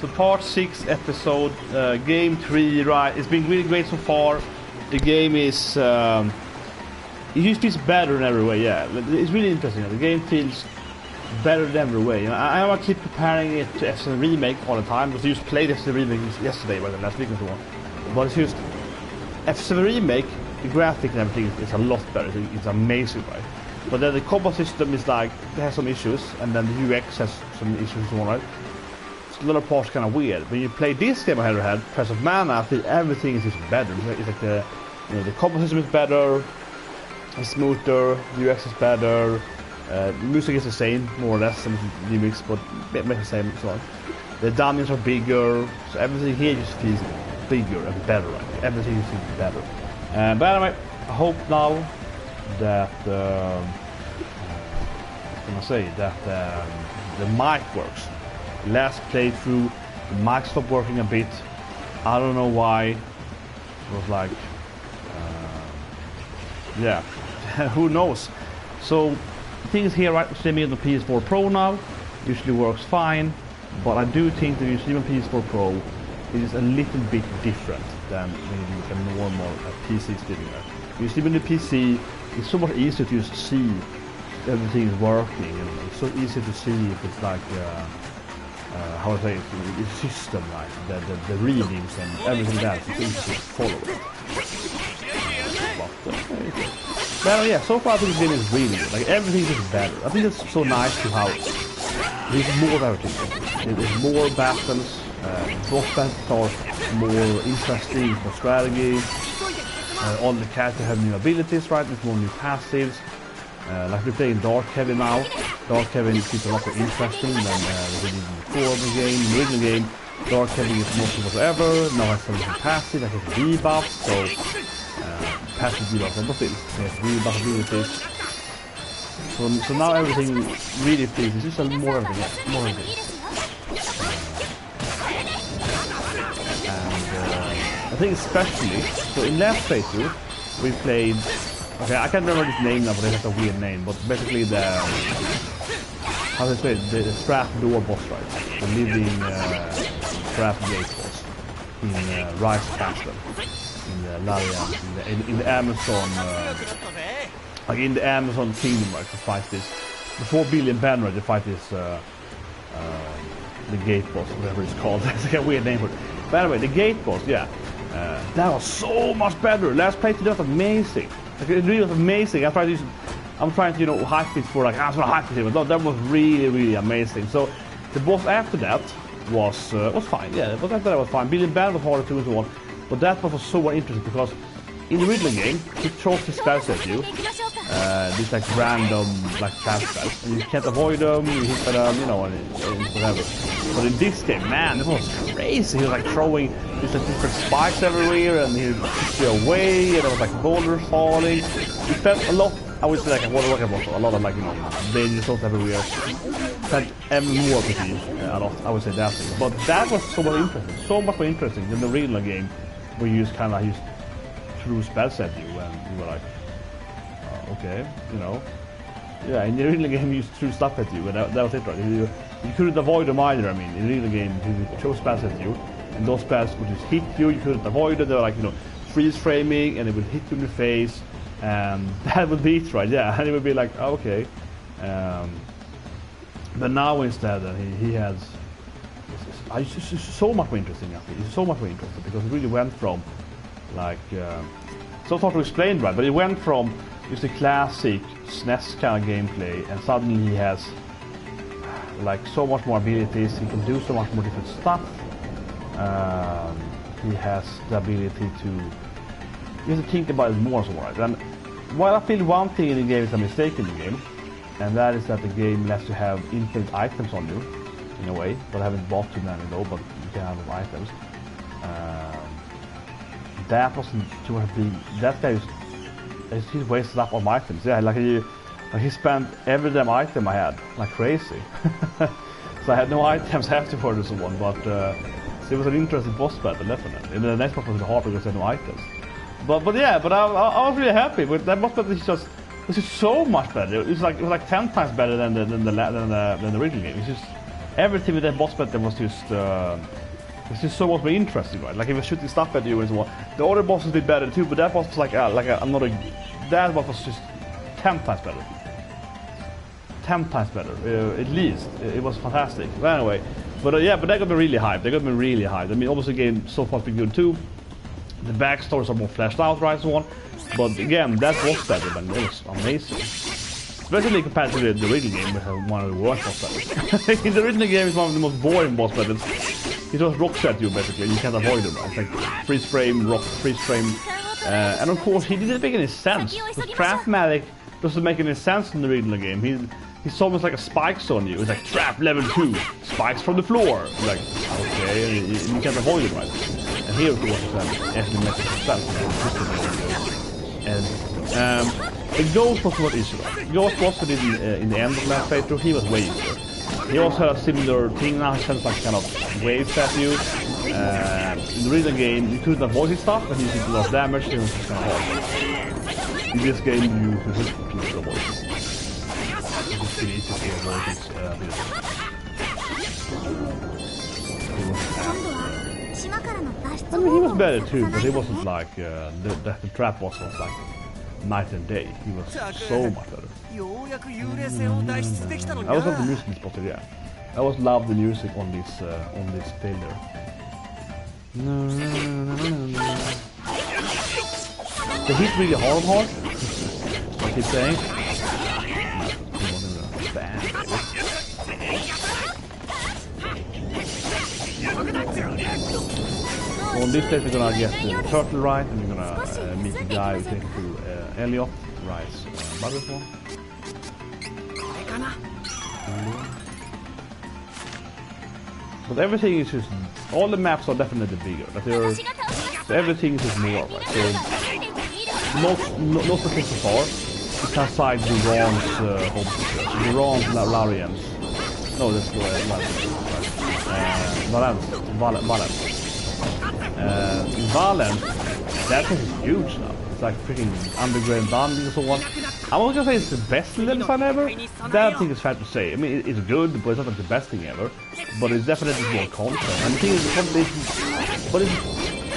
So part 6 episode, game 3, right? It's been really great so far. The game is, it just feels better in every way, yeah. It's really interesting. The game feels better in every way. I want to keep comparing it to F7 Remake all the time, because I just played F7 Remake yesterday, well, last week and so on. But it's just, F7 Remake, the graphics and everything is a lot better. It's amazing, right? But then the combat system is like, it has some issues, and then the UX has some issues and so on, right? So a lot of parts kind of weird. When you play this game I had, Press of Mana, I feel everything is just better. It's like the, you know, the combat system is better, it's smoother, UX is better, the music is the same, more or less, and remix, but maybe the same and so on. The dungeons are bigger, so everything here just feels bigger and better, right? Everything feels better. But anyway, I hope now that what can I say, that the mic works. Last playthrough, the mic stopped working a bit. I don't know why. It was like, yeah, who knows. So things here, right? Streaming on the PS4 Pro now usually works fine, but I do think that you stream on PS4 Pro it is a little bit different than maybe a normal PC streaming. You stream on the PC, it's so much easier to just see everything is working, and it's so easy to see if it's like how to say it, the system, like the readings and everything that it's easy to follow it. But yeah, so far I think the game is really good. Like everything is better. I think it's so nice to how there's more of everything. There's more battles, boss battles are more interesting, more strategy. All the characters have new abilities, right? There's more new passives. Like we're playing Dark Heavy now. Dark Heavy is a lot more interesting than we did before the game. In the original game, Dark Heavy is most of whatever. Now has some passive, like it's debuffs, so passive debuffs and still there's debuff abilities. So now everything really feels it's just a more of it, more of it. I think especially, so in last playthrough, we played, okay, I can't remember his name now, but it has a weird name, but basically the, how do I say it, the trap door boss, right? The living trap gate boss in Rise Castle, in the Larian, in the Amazon, like in the Amazon Kingdom, right, to fight this, the 4 billion banner, to fight this, the gate boss, whatever it's called, it's like a weird name for it. By the way, the gate boss, yeah. That was so much better. Last playthrough was amazing. Like, it really was amazing. I'm trying to, you know, hype it for like, I'm gonna hype it, but no, that was really, really amazing. So the boss after that was fine. Yeah, the boss after that was fine. Billion Band was harder too and so on. But that was so interesting because in the original game, he throws his spells at you. These like random like trap spells, and you can't avoid them. You hit them, you know, and whatever. But in this game, man, it was crazy. He was like throwing these like different spikes everywhere, and he pushed you away, and there was like boulders falling. It felt a lot. I would say like a lot of like, you know, dangerous stuff everywhere. Felt even more pretty a lot. I would say that thing. But that was so much more interesting than the original game, where you just kind of threw spells at you, and you were like, okay, you know, yeah. In the original game, you threw stuff at you, and that was it, right? You couldn't avoid them either. I mean, in the original game, he threw spells at you, and those spells would just hit you. You couldn't avoid it. They were like, you know, freeze framing, and it would hit you in the face, and that would be it, right? Yeah, and it would be like, oh, okay. But now instead, he has. It's just so much more interesting. I think it's so much more interesting because it really went from like. So hard to explain, right? But it went from just a classic SNES kind of gameplay, and suddenly he has like so much more abilities. He can do so much more different stuff. He has the ability to. You have to think about it more, so right. And while I feel one thing in the game is a mistake in the game, and that is that the game lets you have infinite items on you, in a way. But I haven't bought too many though. But you can have items. That wasn't too much big. That guy he's wasted up on my items. Yeah, like he spent every damn item I had like crazy. So I had no items afterwards or so on. But so it was an interesting boss battle, definitely. And the next one was hard because I had no items. But yeah, but I was really happy with that boss battle. It was just so much better. It was like 10 times better than the original game. It's just everything with that boss battle was just it's just so much more interesting, right? Like he was shooting stuff at you and so on. The other bosses did better too, but that boss was that boss was just 10 times better. 10 times better, at least. It was fantastic. But anyway, but that got me really hyped. I mean, obviously the game so far has been good too. The backstories are more fleshed out, right, so on. But again, that was better, man. It was amazing. Especially compared to the original game, which had one of the worst boss battles. In the original game, it's one of the most boring boss battles. It just rocks at you, basically. You can't avoid them, right? It's like freeze frame, rock, freeze frame. And of course, he didn't make any sense. The Trapmatic doesn't make any sense in the original game. He's almost like a spikes on you. It's like trap level 2, spikes from the floor. Like, okay, you can't avoid it, right? And here, of course, it's actually makes sense. And the Ghost was what easier. Ghost was in the end of last playthrough. He was way easier. He also had a similar thing now. He sends like kind of waves at you. In the original game, you couldn't avoid his stuff, but he did a lot of damage. It was kind of hard. In this game, you could avoid it. It's pretty easy to avoid his I mean, he was better too, but he wasn't like the trap boss was like night and day. He was so much better. I was love the music in this spot, yeah. I always love the music on this failure. They hit really hard, like he's saying. So on this stage we're gonna get the turtle right, and we're gonna meet the guy who takes to Elliot, Rice, Butterfly. But everything is just, all the maps are definitely bigger. Like so everything is just more, right? So not the things so far. Besides Duran's home secret. Duran's Larians. No, that's Valence. In Valence, that thing is huge now. It's like freaking underground dungeons and so on. I'm not gonna say it's the best level design ever. That thing is fair to say. I mean, it's good, but it's not like the best thing ever. But it's definitely more content. And the thing is,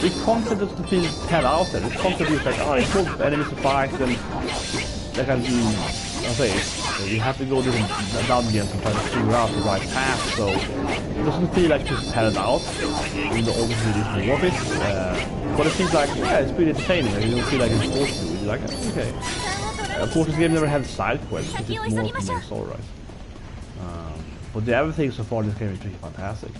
the content doesn't feel hell out there. It's content is like, oh, it's cool enemies to fight, and like I'll say, you have to go to the dungeons and try to figure out the right path, so it doesn't feel like just padded out, even though obviously there's more of it, but it seems like, yeah, it's pretty entertaining, like, you don't feel like it's forced to, you're like, okay. Of course this game never had side quests, which is more from the main story, right? But the other thing so far in this game is pretty fantastic.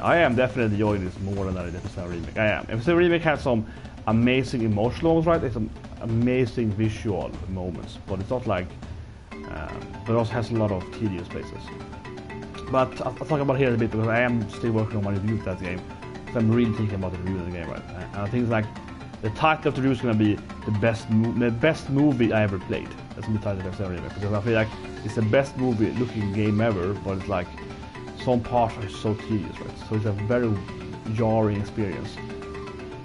I am definitely enjoying this more than I did Episode Remake. I am. Episode Remake has some amazing emotional moments, right? It's some amazing visual moments, but it's not like, but it also has a lot of tedious places. But I'll talk about it here a bit because I am still working on my review of that game. So I'm really thinking about the review of the game, right? And I think it's like the title of the review is going to be the best movie I ever played. That's the title of Episode Remake, because I feel like it's the best movie-looking game ever, but it's like some parts are so tedious, right? So it's a very jarring experience.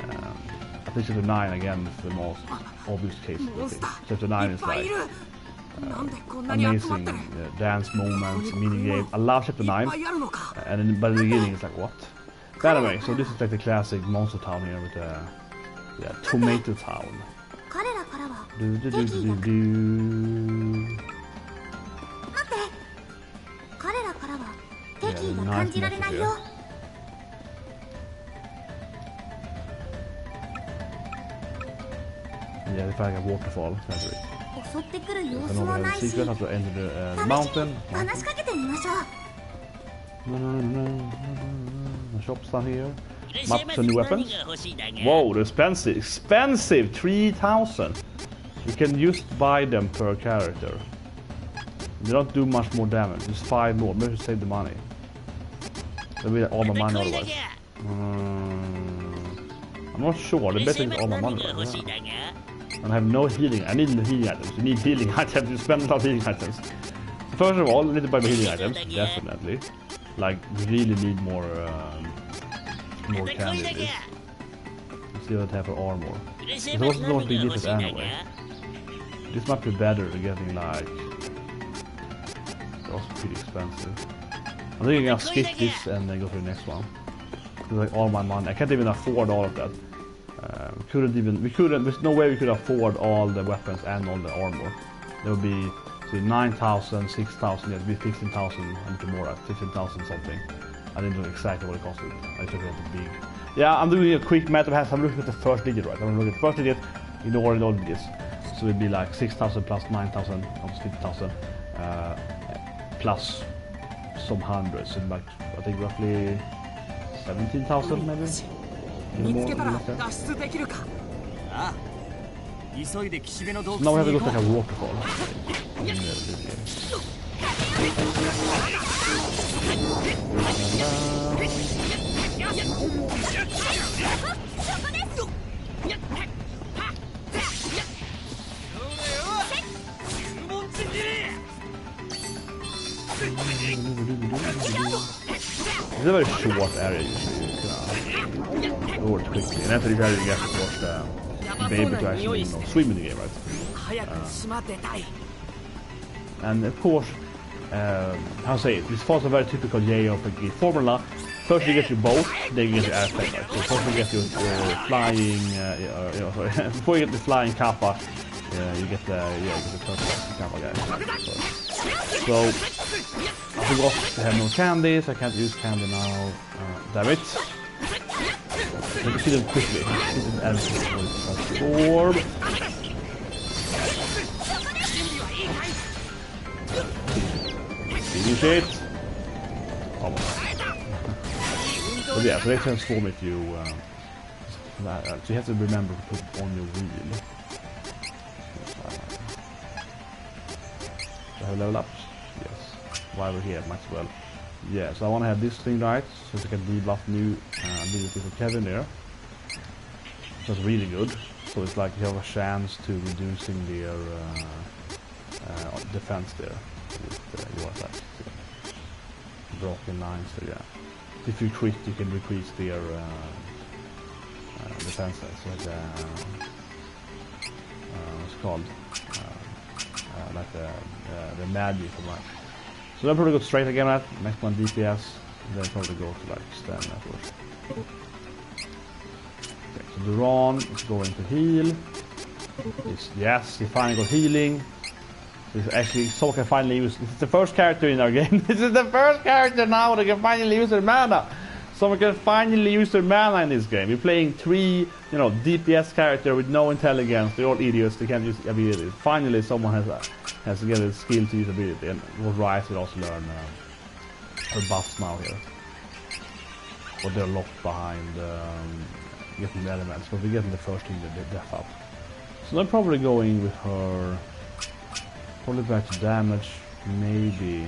I think Chapter 9 again is the most obvious case of the thing. Chapter 9 is like amazing dance moments, mini game. I love Chapter 9, and then by the beginning it's like what? But anyway, so this is like the classic monster town here with the tomato town. Nice message here. Yeah, they find a waterfall. That's great. Another secret how to enter the mountain. Shops down here. Maps and new weapons. Whoa, they're expensive. Expensive! 3,000. You can just buy them per character. They don't do much more damage. Just 5 more. Maybe save the money. They'll be all my money otherwise. I'm not sure. The better is all my money right now. And I have no healing. I need healing items. You need healing items. You spend a lot of healing items. First of all, I need to buy my healing items. Definitely. Like, we really need more candy in this. Let's see what I have for armor. It wasn't going to be different anyway. This might be better getting like... They're also pretty expensive. I'm thinking I'll skip this and then go to the next one. It's like all my money. I can't even afford all of that. There's no way we could afford all the weapons and all the armor. There would be 9,000, 6,000, it would be 15,000, a little more, 15,000 something. I didn't know exactly what it costed. I took it at the big. Yeah, I'm doing a quick math of I'm looking at the first digit, right? I'm looking at the first digit, ignoring all digits. So it'd be like 6,000 plus 9,000, almost 50,000, plus some hundreds, and like I think roughly 17,000 maybe. More, like that. So now we have to go to like a waterfall. It's a very short area usually. You can go it quickly, and after this area you get to watch the baby to actually swim in the game, right? And of course, how to say it? This follows a very typical JRPG formula. First you get your boat, then you get your airplane. Right? So first you get your flying, before you get the flying kappa, you get the turtle kappa guy. So I forgot to have no candies. I can't use candy now. Damn it! Let me see them quickly. This is empty. Orb. Finish it. Almost. But yeah, so they transform if you. So you have to remember to put it on your wheel. So I have level up. Yes. While we're here, might as well. Yeah, so I want to have this thing right, so I can debuff new ability for Kevin there. That's really good. So it's like you have a chance to reducing their defense there with your attacks. Broken lines, so yeah. If you crit, you can decrease their defenses. So what's it called? Like the magic for much. So then probably go straight again at next one DPS, and then probably go to like stamina first. Okay, so Duran is going to heal. Yes, he finally got healing. This actually someone can finally use. This is the first character in our game. This is the first character now that can finally use their mana. Someone can finally use their mana in this game. You're playing 3, DPS character with no intelligence. They're all idiots. They can't use abilities. Finally, someone has to get a skill to use ability, and Rise will also learn her buffs now here. But they're locked behind getting the elements. But we're getting the first thing, the death up. So they're probably going with her. Probably back to damage, maybe.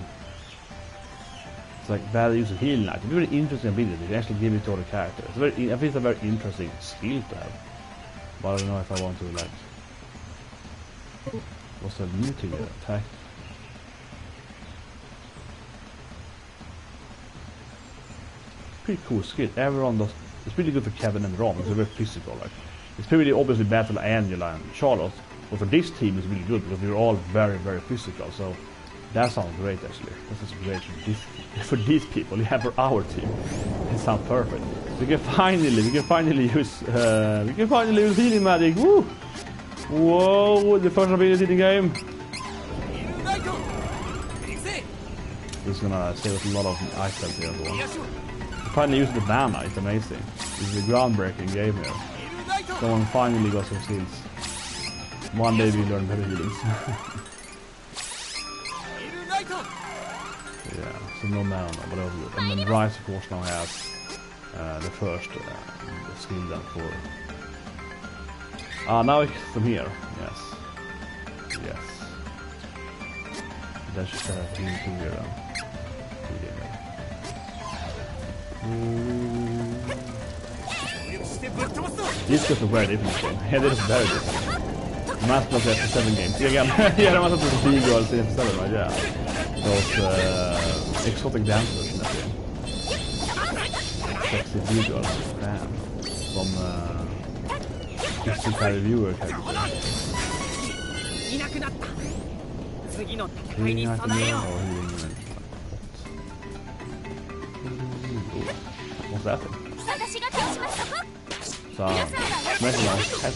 It's like bad use of healing light. It's a very interesting ability. You can actually give it to other characters. I think it's a very interesting skill to have. But I don't know if I want to like. What's that new thing? Attack. Pretty cool skill. Everyone does. It's really good for Kevin and Ron. It's very physical. Like it's pretty obviously bad for Angela and Charlotte. But for this team, it's really good because we're all very, very physical. So that sounds great, actually. This is great for these people. Yeah, for our team, it sounds perfect. We can finally use healing magic. Woo! Whoa! The first ability in the game. This is gonna save us a lot of items here as well. Finally use the mana. It's amazing. This is a groundbreaking game here. Someone finally got some skills. One day we learn better healings. Yeah, so no mana, but that was good. And then Rise of course now has the first skill then for... now it's from here, yes. Yes. Then she started healing 2 here then. This is very different game. Yeah, this is very different. Master of the F7 games. Again, yeah, I must have the B-girls in F7, right? Yeah. Those exotic dancers in that game. Sexy B-girls. Damn. Some 65 viewer characters. Ooh, what's that thing? So, smashing on head.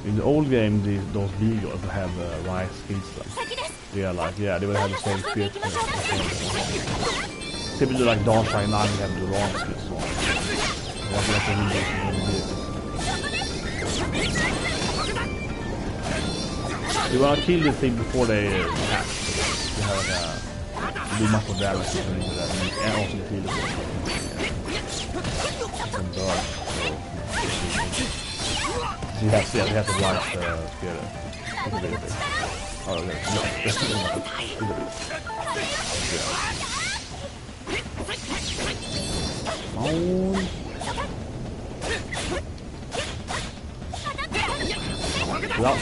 In the old game, those Vigors have right speed stuff. Yeah, like, yeah, they would have the same speed. Typically, like Dawn Strike 9, you have the wrong speed. You want to kill this thing before they hatch. You have do much more damage and also kill it. You have to right spear. Oh, okay. Well,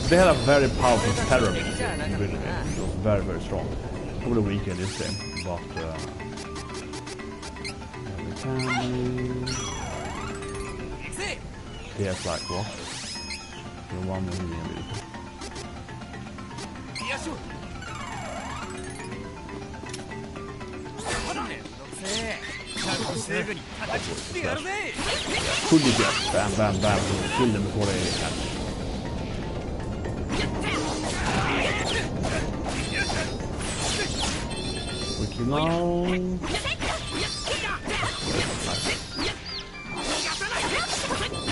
they had a very powerful terror ability. It was very, very strong. Probably weak in this game, but yes, like what? The one that we could you just bam, bam, bam, kill them before they hatch? Okay, now.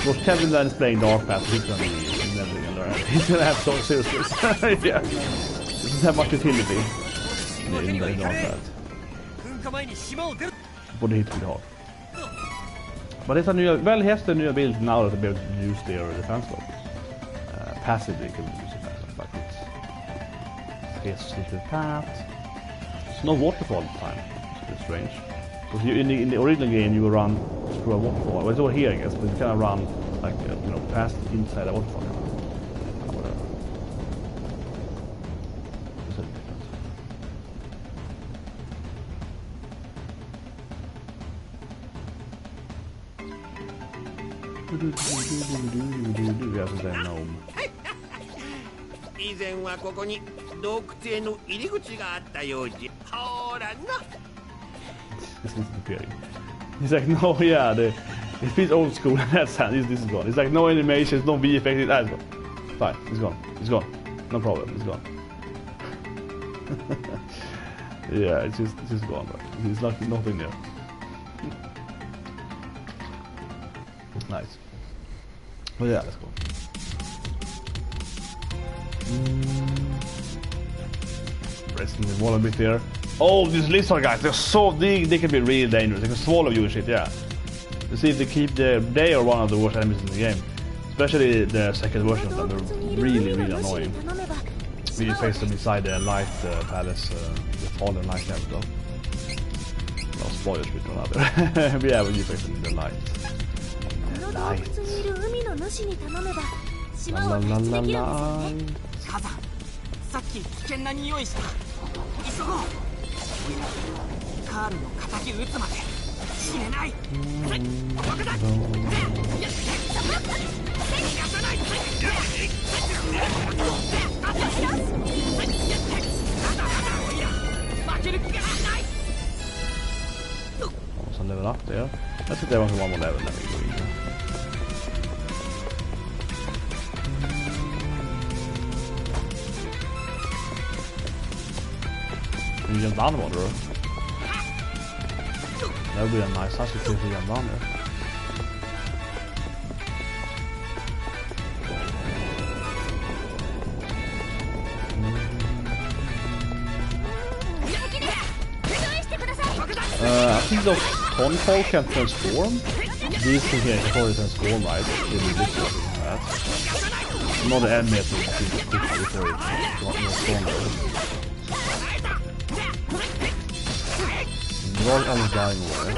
Well, Kevin then is playing Dark Path, he's gonna be never gonna learn. He's gonna have so serious. Yeah. Doesn't have much utility in Dark Path. But hit pretty hard. But it's a new, well, he has the new ability now that to be able to use their defense lock. Passively you can use the defense lock, like it's little path. There's no waterfall this time. It's strange. Because in the original game you will run through a waterfall. Well, it's over here I guess, but you kind of run like you know, past inside a waterfall. Whatever. Yes, it's a gnome. 以前はここに洞窟への入り口があったようじ。ほらな。He's like, no, yeah, it feels old school in that sense. This is gone. It's like no animations, no VFX. It's gone. Fine, it's gone. It's gone. No problem. It's gone. Yeah, it's just gone. But it's like nothing there. Nice. Well, yeah, let's go. Resting the wall a bit here. Oh, these lizard guys, they're so big, they can be really dangerous. They can swallow you and shit, yeah. Let's see if they keep they are one of the worst enemies in the game. Especially the second version of them, they're really, really annoying. We face them inside the light palace, the fallen light capital. No spoilers with one other. Yeah, we face them in the light. Light. La la la la la. さっき危険な匂いした。急ごう。カールの敵撃つまで死ねない。爆弾。逃がさない。負ける気がない。Some level up there. Let's see if there was one more level. Let me go in. Can you jump down the water? That would be a nice touch if you jump down there. I think those control can transform. These things here can probably transform, right? Not the enemy has to be quickly before it's more stronger. They're all almost dying away.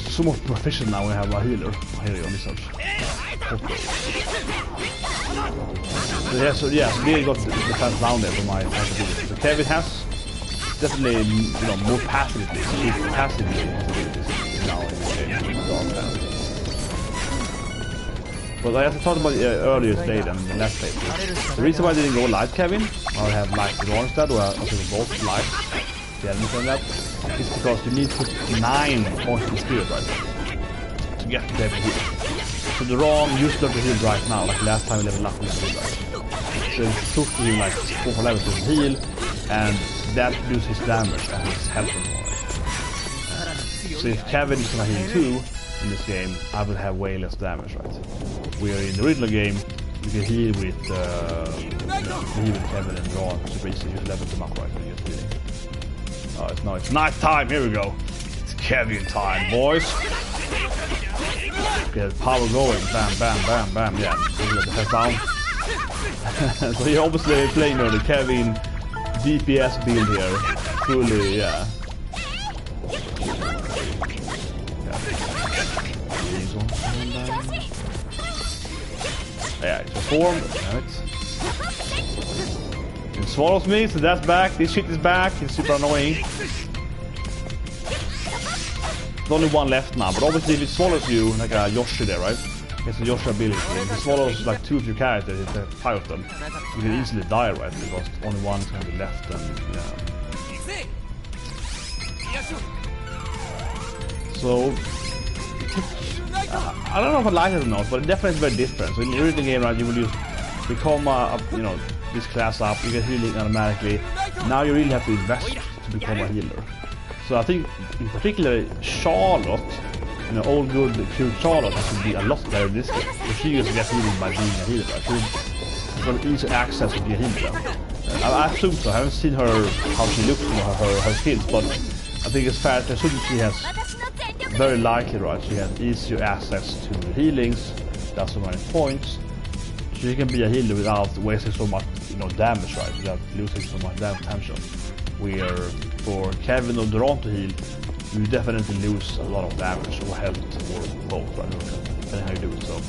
So much proficient now we have a healer here on this side. So yeah, really got the defense down there for my ability. So Kevin has definitely, you know, more passive abilities now in the game. But as I talked about earlier today than the last playthrough, the reason why I didn't go live Kevin, or have like Raw instead, or also both live, the enemies on that, is because you need to put 9 points in spirit right to get the heal. So the wrong used to heal right now, like last time we leveled up with heal right. So it took him like 4 levels to heal, and that reduces his damage and his health and more. So if Kevin is gonna heal too in this game, I will have way less damage, right? Where in the original game, you can heal with Kevin and Ron super easy. You just level them up right when you're healing. Oh, it's night time. Here we go. It's Kevin time, boys. Get power going. Bam, bam, bam, bam. Yeah, let the head down. So you're obviously playing the Kevin DPS build here. Fully, yeah. Yeah, it's reformed. Right. It swallows me, so that's back. This shit is back. It's super annoying. There's only one left now, but obviously if it swallows you, like a Yoshi there, right? It's a Yoshi ability. If it swallows like 2 of your characters, it's 5 of them. You can easily die, right? Because only one is going to be left, and yeah. So I don't know if I like it or not, but it definitely is very different. So in the original game, right, you will use become you know, this class up, you get healing automatically. Now you really have to invest to become a healer. So I think in particular Charlotte, you know, old good cute Charlotte has to be a lot better in this game. So she used to get healing by being a healer. Right? She's got easy access to be a healer. I assume so. I haven't seen her how she looks, you know, her skills, but I think it's fair to assume she has very likely, right? She has easier access to the healings, does so many points. She can be a healer without wasting so much, you know, damage, right? Without losing so much damage potential. Where for Kevin or Duran to heal, you definitely lose a lot of damage or health or both, right? Depending how you do it. So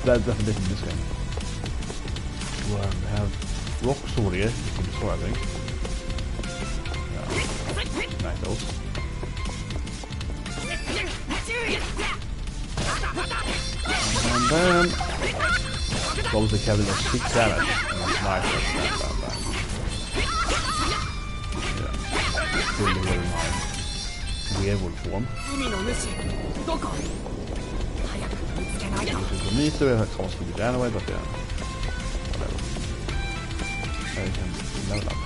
that's definitely different in this game. Well, we have rock sword here. You can destroy, I think. Yeah. Like those. Bam, bam. Obviously Kevin does 6 damage. Nice, bam, bam, bam. Yeah, really, really nice. Weirwood form. This is the meter, it comes with it anyway, but yeah. Whatever. So you can level up.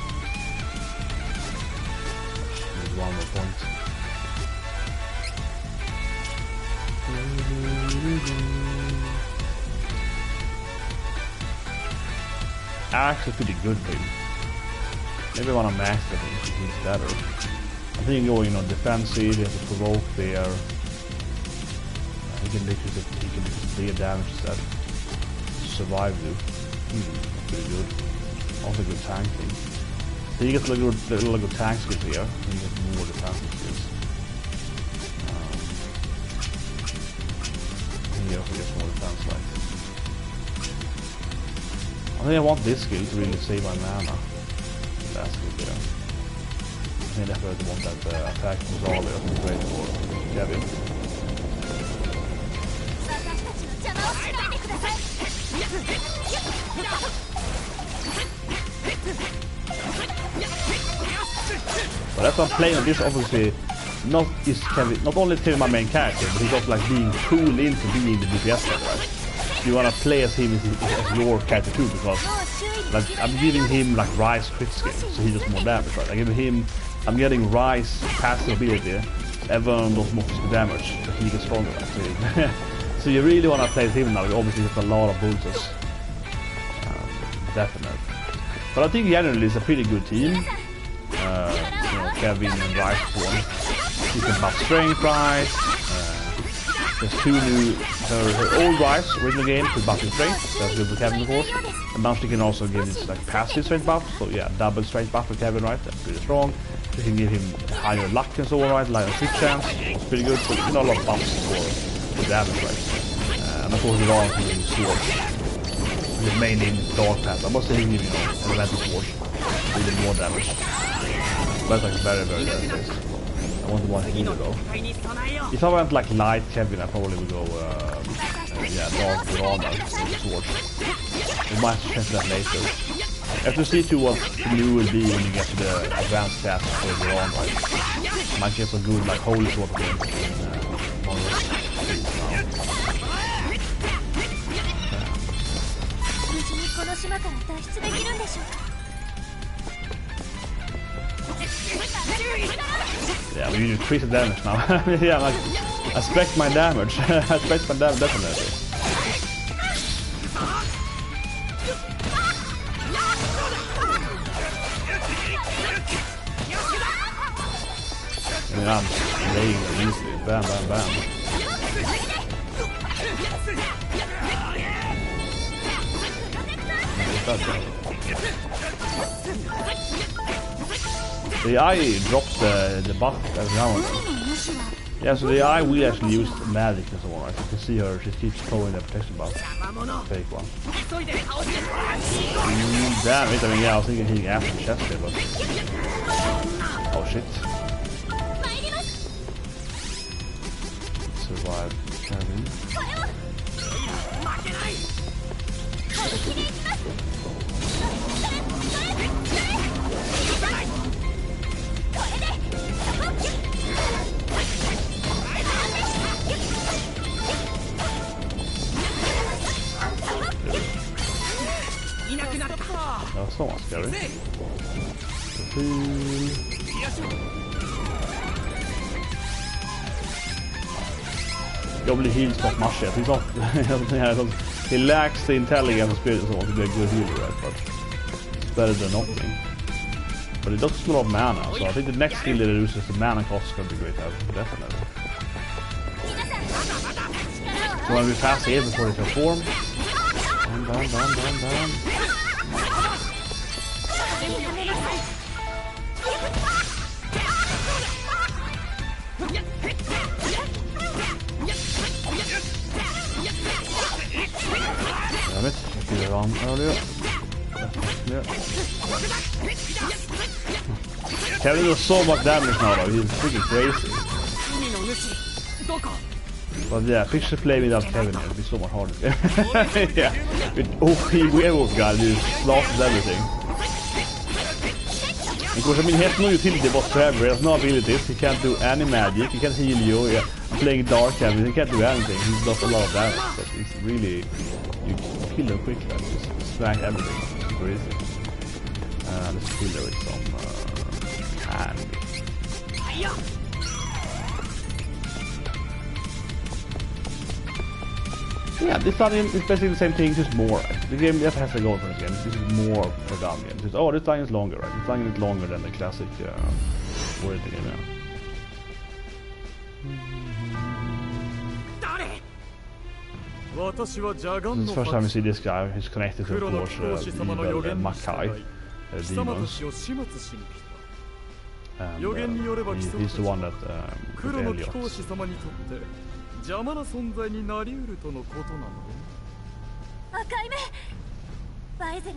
Need 1 more point. Actually pretty good thing. Maybe I want to max it to be better. I think going on defensive, he has to provoke there. He can literally clear damage instead. Survive you. Pretty good. Also good tanking. So you get a little good tank skills here. You get more defensive skills. He also gets more defense, right? I think I want this skill to really save my mana. That skill there. I think I definitely want that attack from Zali. That's great for Kevin. But that's what I'm playing on this, obviously. Not only Kevin my main character, but he's also like being cool into being the DPS guy, right? You wanna play as him as your character too, because like I'm giving him like Rise crit skill, so he does more damage, right? I'm getting Rise passive ability, everyone does more physical damage, but he gets stronger, right? So you really wanna play as him now. You obviously get a lot of boosters, definitely. But I think generally it's a pretty good team. Kevin and Rice form. You can buff strength Rice. There's two new, her old Rice, original game, to buffing strength. That's good for Kevin, of course. And now she can also give this like passive strength buff. So yeah, double strength buff for Kevin, right? That's pretty strong. She can give him higher luck and so on, right? Like a 6 chance. It's pretty good. So you know, a lot of buffs for damage, right? And of course, the long can use swords. It's mainly in dark path. I must say, you know, elemental swords. Really more damage. But like very, very place. I want one healer though. If I went like light Kevin, I probably would go yeah, dark with armor swords. We might check that later. I have to see too what the new will be when you get to the advanced class for the armor. Right? Might get some good like holy sword game. Yeah, we need to increase the damage now. Yeah, like, I spec my damage. I spec my damage definitely. Yeah, I'm laying it easily. Bam, bam, bam. The AI drops the buff every now and then. Yeah, so the AI will actually use magic and so on, right? You can see her, she keeps throwing the protection buff. Fake one. Damn it, I mean, yeah, I was thinking hitting after the chest here, but... Oh shit. Survive. Kevin. That was so much scary. Jag blir heal stop much yet. He's not. He lacks the intelligence of spirit so to be a good healer, right? But it's better than nothing. But it does a lot of mana, so I think the next skill that reduces the mana cost is going to be great to have, definitely. So when we pass here before they transform. Bam. Damn it, I did it wrong earlier. Yeah. Kevin does so much damage now though, he's freaking crazy. But yeah, picture play without Kevin, it would be so much harder. Yeah, with OP werewolf guy, he slashes everything. Of course, I mean, he has no utility whatsoever, he has no abilities, he can't do any magic, he can't heal you, yeah. Playing dark Kevin, he can't do anything, he does a lot of damage, but it's really, you kill him quick, like, just smack everything, it's super easy. Let's kill her with some hand. Yeah, this dungeon is basically the same thing, just more. The game just has to go for this game. This is more per dungeon. Just, oh, this dungeon is longer, right? This dungeon is longer than the classic word game. Yeah. This is the first time we see this guy. He's connected to, of course, evil Makai, demons. And he's the one that with Elliot.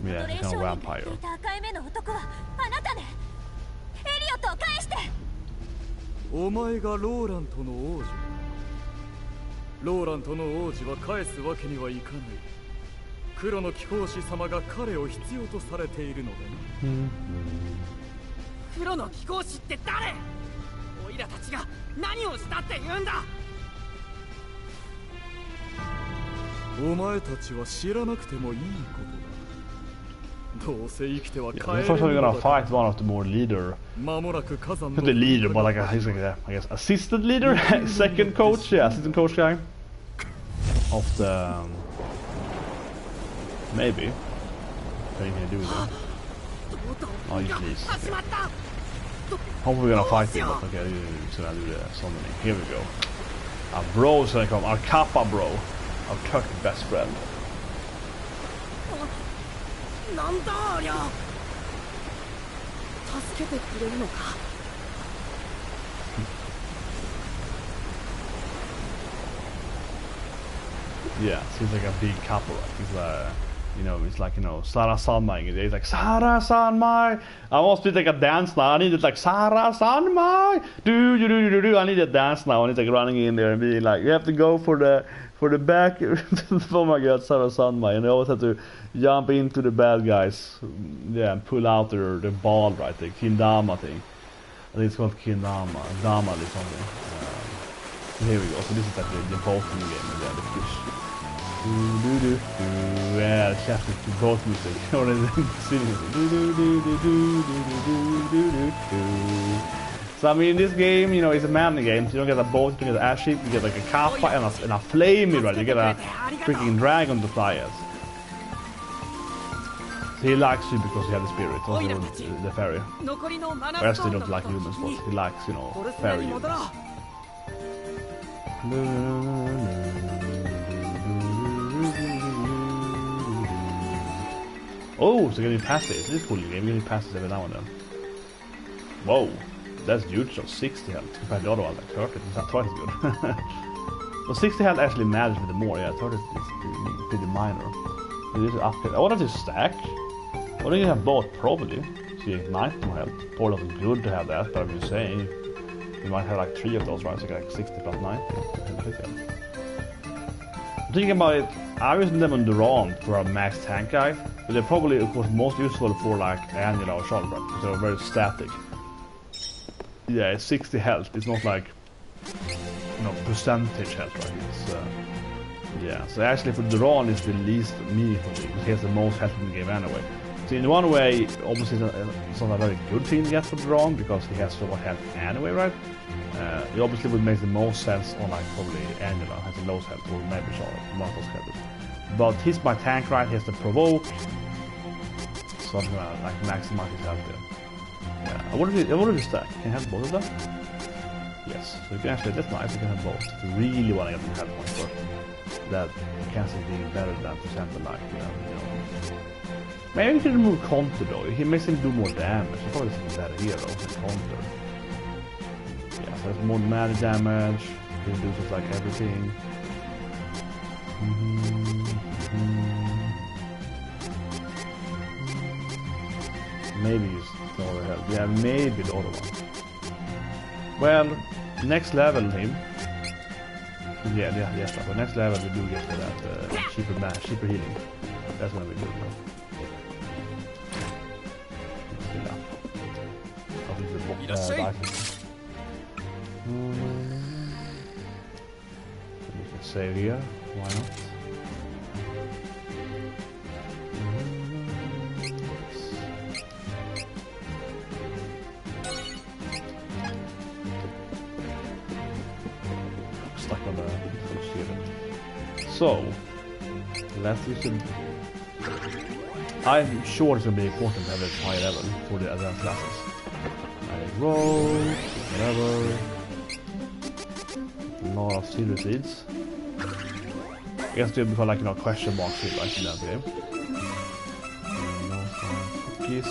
Yeah, he's kind of vampire. The first time we're gonna fight one of the more leader, not the leader, but like he's like I guess assistant leader, second coach, yeah, assistant coach guy of the maybe. What can you do with him? Oh, you please. Okay. Hopefully we're gonna fight him, but okay, it's gonna do the summoning. Here we go. Our bro's gonna come. Our Kappa bro. Our Turkish best friend. Yeah, seems like a big couple. He's you know, it's like, you know, Sarah Sanmai. He's like, Sarah Sanmai. I want to do like a dance now. I need it like, Sarah Sanmai. Do. I need a dance now. And he's like running in there and being like, you have to go for the back. Oh my god, Sarah Sanmai. And they always have to jump into the bad guys. Yeah, and pull out the ball, right? The Kindama thing. I think it's called Kindama. Dama or something. So here we go. So this is like the Volcanic game. And the fish. Yeah, the chef is boat music. Or the city music. So I mean, in this game, you know, it's a man game. So you don't get a boat, you don't get an airship, you get like a kappa and a flame, right? You get a freaking dragon to fly as. So he likes you because you have the spirit, also the fairy. The rest they don't like humans, but he likes, you know, fairy humans. Oh, so getting passes. This is cool game. Getting passes every now and then. Whoa, that's huge. So 60 health compared to the other one, like 30. It's not twice as good. So 60 health actually matters with the more. Yeah, 30 is pretty minor. It is up here. I wanted to stack. What do you have both? Probably. So you get 90 more health. Probably not good to have that, but I'm just saying. You might have like 3 of those, right? So you get like 60 plus 90. Thinking about it, I was using them on Durand for a max tank guy, but they're probably, of course, most useful for like Angela or Charlotte, because they're very static. Yeah, it's 60 health. It's not like, you know, percentage health, right? It's yeah. So actually, for Durand, it's the least meaningful because he has the most health in the game anyway. So in one way, obviously, it's not a very good thing to get for Durand because he has so much health anyway, right? It obviously would make the most sense on like probably Angela has the lowest health, or maybe Charlotte, one of those health. But he's my tank, right? He has to provoke, so I'm gonna like maximize his health there. Yeah, I wanted to stack. Can you have both of them? Yes. So you can actually, that's nice. You can have both. If you really want to get the health points first, that cancel being better than, for example, like you know. Maybe you can remove counter though. He makes him do more damage. He probably is a better hero than counter. Yeah, so there's more magic damage. He can do just like everything. Maybe he's the other help. Yeah, maybe the other one. Well, next level him. Yeah, but next level we do get for that cheaper healing. That's when we do it. We can save here, why not? Stuck on the shield. So, let's do some. I'm sure it's going to be important to have a high level for the advanced classes. Roll, whatever. A lot of silver seeds. I guess they become like, you know, question marks here, like in that game. Some cookies.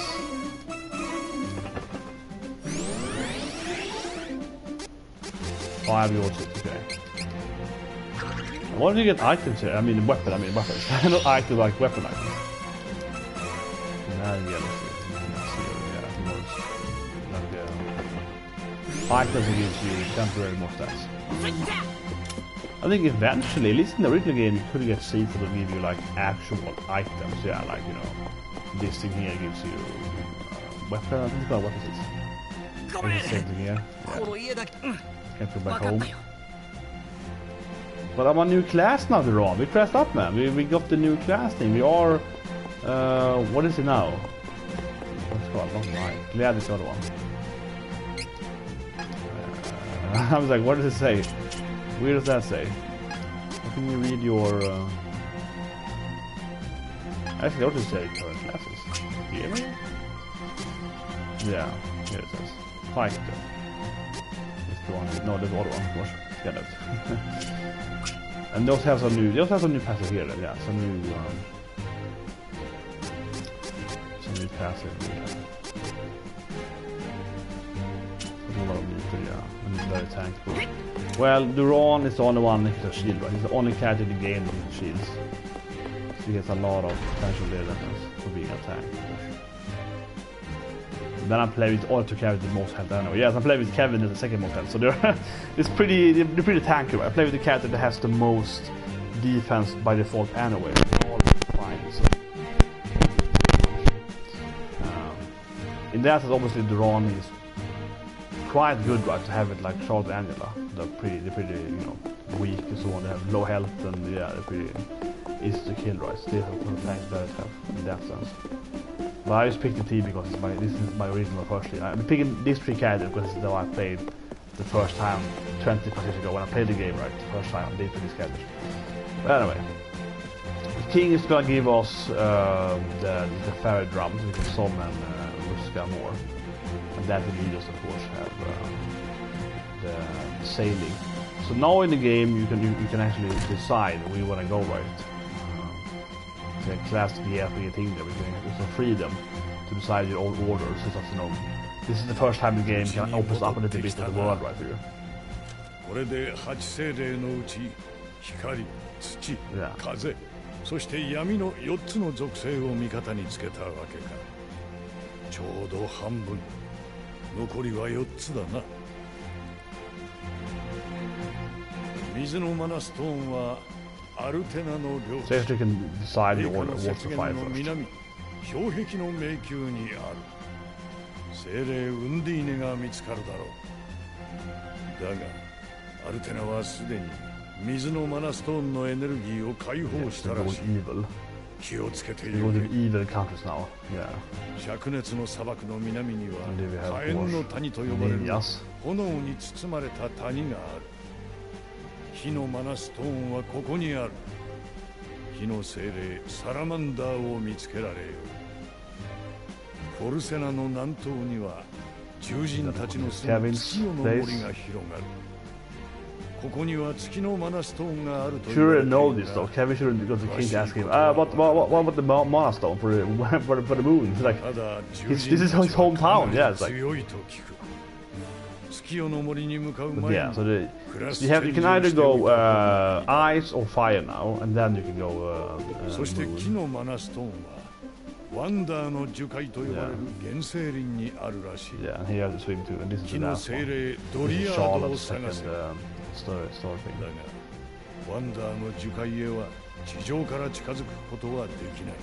Oh, I have yours, okay. Why do you get items here? I mean weapons. Not items like weapon items. Items gives you temporary more stats. I think eventually, at least in the original game, you could get seeds that will give you like actual items. Yeah, like, you know, this thing here gives you weapon. I think it's called weapon seeds. Same thing here. Yeah. Can't go back home. But I'm a new class now, Ron. We pressed up, man. We got the new class thing. We are. What is it now? What's it called? Not mine. Glad it's the other one. I was like, what does it say? Where does that say? How can you read your... Actually, what does it say? Current classes. Here? Yeah, here it says. fighter. It's the one. No, the other one, of course. Yeah, that. And those have some new. They also have some new passive here. Then, yeah, some new passive. Yeah. A lot of meter, yeah. And it's very tankable. Well, Duran is the only one with a shield, right? He's the only character in the game with shields. So he has a lot of potential there for being a tank. Then I play with all two characters with the most health anyway. Yes, I play with Kevin as the second most health. So they're they're pretty tanky, right? I play with the character that has the most defense by default anyway. They're all fine, so. In that sense, obviously Duran is quite good, right, to have it like Charles and Angela. They're pretty weak and so on. They have low health and yeah, they're pretty easy to kill, right? Still have some tanks that have in that sense. But I just picked the team because this is my original first team. I'm picking these three characters because this is how I played the first time 20 years ago when I played the game, right? The first time I did for these characters. But anyway, the king is gonna give us the fairy drums. We can summon Vuscav more. And that will lead us, of course, have the sailing. So now in the game, you can actually decide where you want to go, right? The classic JRPG thing there, we can have some freedom to decide your own orders. So that's, this is the first time the game can open up a little bit of the world right here. Yeah. そして闇の4つの属性を味方につけたわけか。ちょうど半分。残りは4つだな。水のマナストーンはアルテナの領地。So you can decide your order what to fight first. 氷壁の迷宮にある。精霊ウンディーネが見つかるだろう。だがアルテナはすでに水のマナストーンのエネルギーを解放したらしい。気をつけている。灼熱の砂漠の南には火炎の谷と呼ばれる炎に包まれた谷がある。火のマナストーンはここにある。火の精霊サラマンダーを見つけられよ。フォルセナの南東には獣人たちの住む月夜の森が広がる。Sure know this though. Kevin shouldn't because the king asked him, what about the mana stone for the moon? It's like, this is his hometown. Yeah, it's like. But yeah, so you can either go ice or fire now, and then you can go moon. Yeah, and he has to swim too, and this is the last one. This is Charlotte's second story thing. ワンダーの樹海へは地上から近づくことはできない。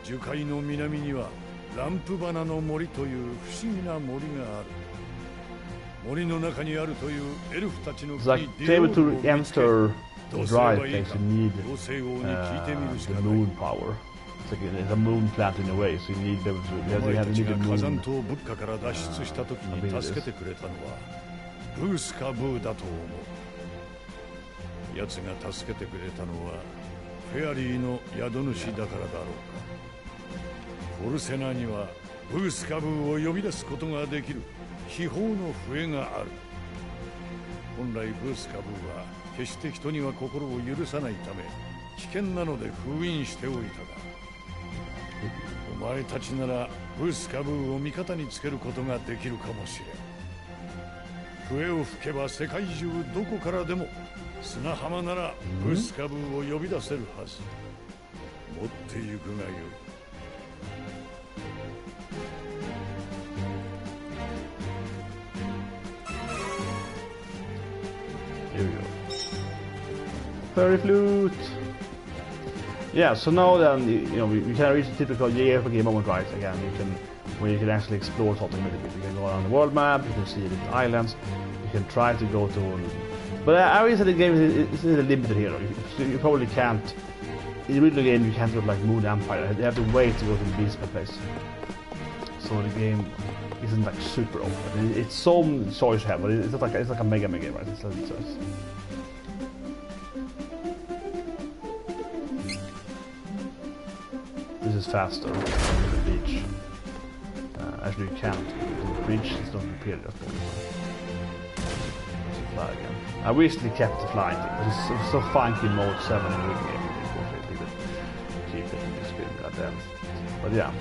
樹海の南にはランプ花の森という不思議な森がある。森の中にあるというエルフたちの国に出会うことを見つけ、どうすればいいか、妖精王に聞いてみるしかない。 There's a moon plant in a way, so you need to need a moon. 火山島ブッカから脱出した時に助けてくれたのはブースカブーだと思う。奴が助けてくれたのはフェアリーの宿主だからだろうか。フォルセナにはブースカブーを呼び出すことができる秘宝の笛がある。本来ブースカブーは決して人には心を許さないため危険なので封印しておいたが、お前たちならブースカブーを味方につけることができるかもしれん。笛を吹けば世界中どこからでも砂浜ならブースカブーを呼び出せるはず。持ってゆくがよい。Here we go. Fairy flute. Yeah, so now then we can reach the typical JRPG moment, right? Again, where you can actually explore something a little bit. You can go around the world map, you can see the islands, you can try to go to. But I would say the game is a little limited here. You probably can't. In the original game, you can't go to like Moon Empire. You have to wait to go to the Beastman place. So the game isn't like super open. It's some choice you have, but it's like a Mega Man game, right? This is faster on the beach. Actually, you can't. The bridge is not repaired at all. Fly again. I wish they kept the flying thing. It's so funky in mode 7 in the game. Unfortunately, they keep it in this game. Goddamn. But yeah.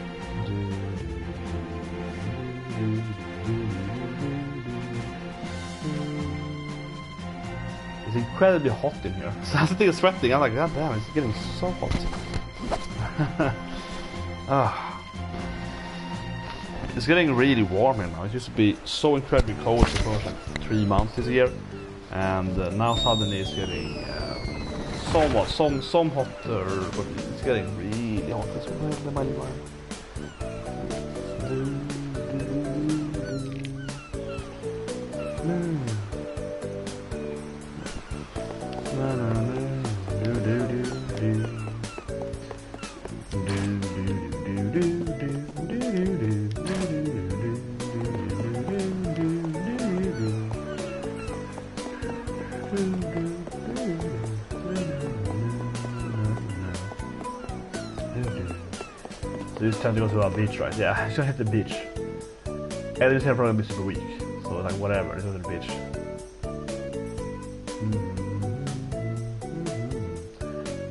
It's incredibly hot in here. So I think it's sweating. I'm like, god damn, it's getting so hot. It's getting really warm here now. It used to be so incredibly cold for the first like 3 months this year, and now suddenly it's getting some hotter, but it's getting really hot. It's really warm. So it's time to go to our beach, right? Yeah, I should hit the beach. And this here probably be super weak, so like whatever, it's on the beach.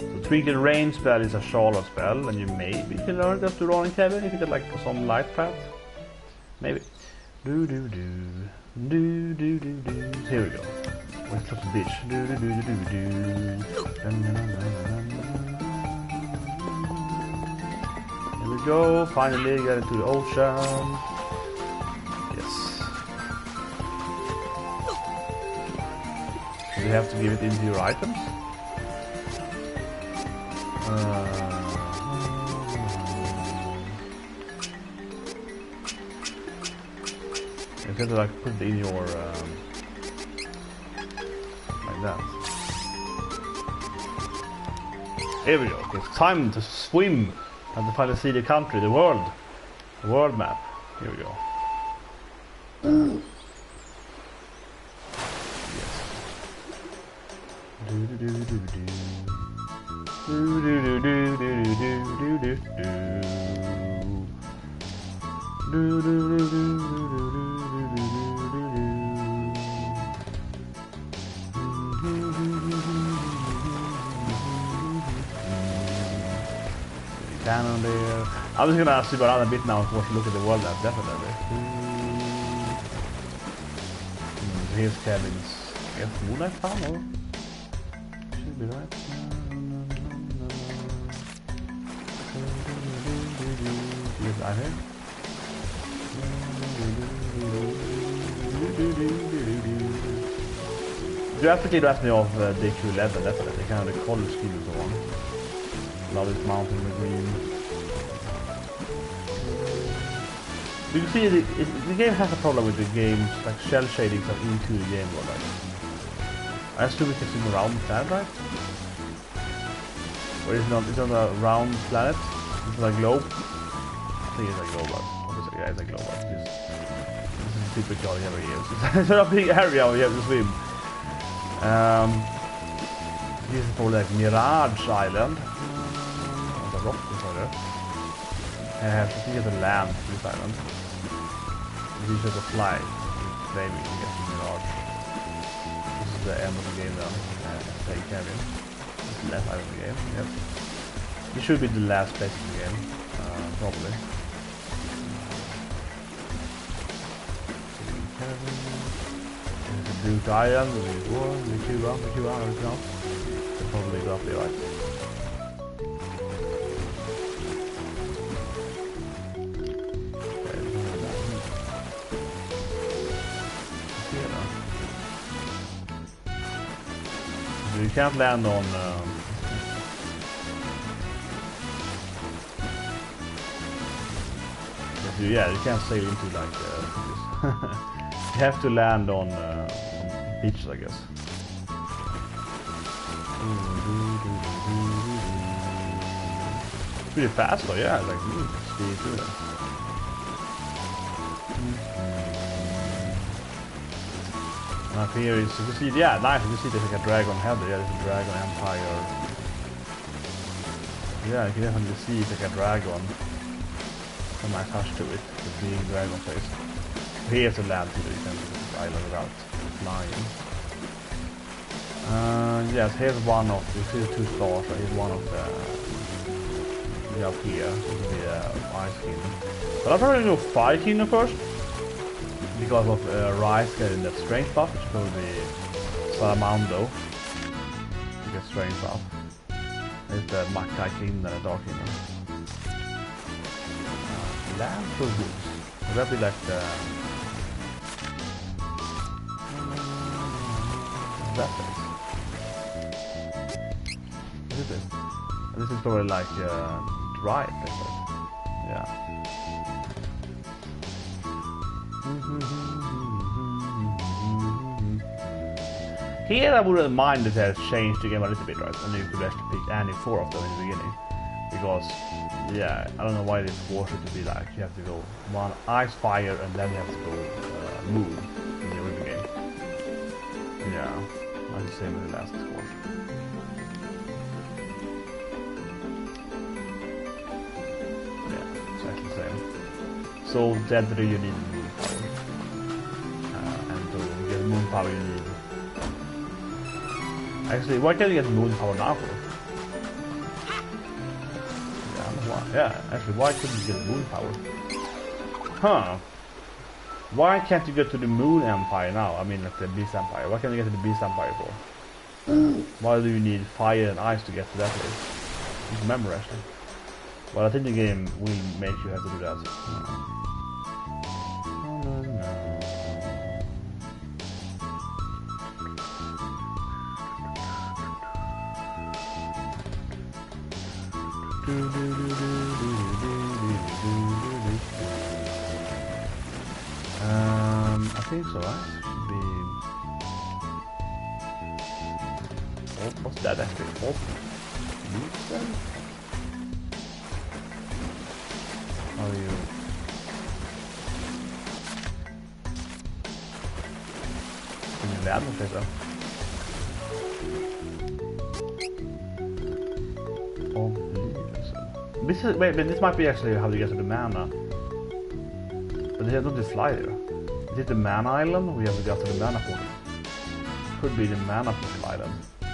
So Twinkle Rain spell is a Charlotte spell, and you maybe can learn that to Ron and Kevin if you get like some light path. Maybe. Here we go. Let's touch the beach. Here we go. Finally get into the ocean. Yes. So you have to give it into your items. You have to like put it in your like that. Here we go. It's time to swim and to finally see the country, the world map. Here we go. Cannon there. I'm just gonna zip around a bit now to look at the world map, definitely. Here's Kevin's. I guess Moonlight Farm, or? Should be right. Here's I think. You have to ask me of DQ11, definitely. Kind of the color scheme and so on. Love this mountain in the green. You can see the game has a problem with the game's like shell shadings are into the game world. Right? I assume we can swim around the planet, right? Or is it not? It's on a round planet. It's like a globe. I think it's a globe. Obviously, yeah, it's a globe. This is typical every year. It's a big area where you have to swim. This is probably like Mirage Island. The rock there. I think you have to land to this island. You just have to fly. Maybe you get to Mirage. This is the end of the game now. Play Kevin. It's the last island of the game. Yep. It should be the last place in the game. Probably. There's a Beuca island. The Cuba, everything else. They'll probably go up there, right? You can't land on yeah, you can't sail into like this. You have to land on beaches, I guess. It's pretty fast though, yeah, like speed through that. Up here is, you can see, yeah, nice, you can see there's like a dragon head there, yeah, there's a dragon empire. Yeah, you can definitely see it's like a dragon. a nice touch to it, the big dragon face. Here's a land too that you can do this island without flying. Yes, here's one of the 2 stars, so here's one of the up here, the Ice Kingdom. But I'm probably gonna go Fire Kingdom first, because of Rice getting that strength buff, which is going to be Salamando to get strength buff. There's the Makai Kingdom and the Dark Kingdom. Land for Woods. Would that be like the... that place? What is it? This is probably like dry place. Yeah. Here I wouldn't mind if they had changed the game a little bit, right? And you could actually pick any 4 of them in the beginning. Because, yeah, I don't know why they force it to be like, you have to go one ice, fire, and then you have to go moon in the original game. Yeah, that's the same with the last course. So deadly you need moon power. And to get moon power you need... Actually, why can't you get moon power now for? Yeah, actually, why couldn't you get moon power? Huh. Why can't you get to the Moon Empire now? I mean, like the Beast Empire. Why can't you get to the Beast Empire for? Why do you need fire and ice to get to that place? Just remember, actually. Well, I think the game will make you have to do that. I think so, right? Should be... Oh, what's that actually? Oh, how are you? Can you land with this though? This is, wait, but this might be actually how you get to the mana. But they have not to fly there. Is it the mana island? We have to get to the mana portal. Could be the mana portal island. I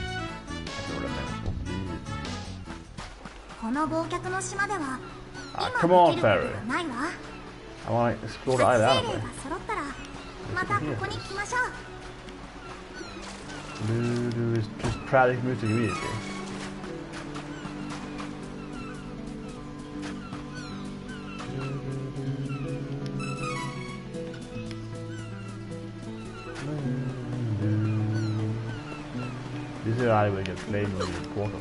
don't know what that means. Come on, Fairy. I want to explore the island. Dude, it's just tragic music immediately. This is I will get played with the portal.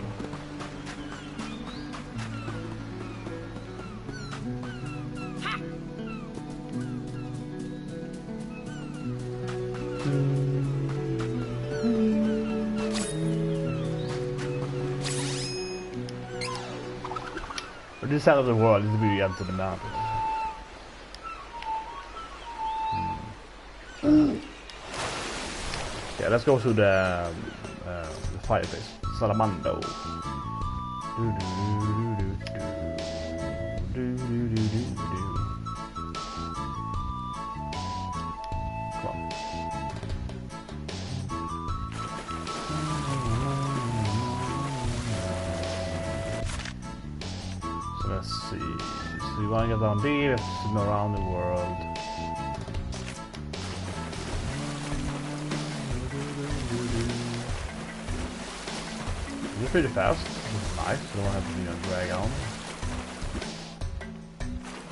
But this side of the world is to be up to the mountain. Yeah, let's go to the fireplace. Salamando. Come on. So let's see. So you want to get down there, you have to swim around the world. It's pretty fast, which is nice, so I don't have to, drag on.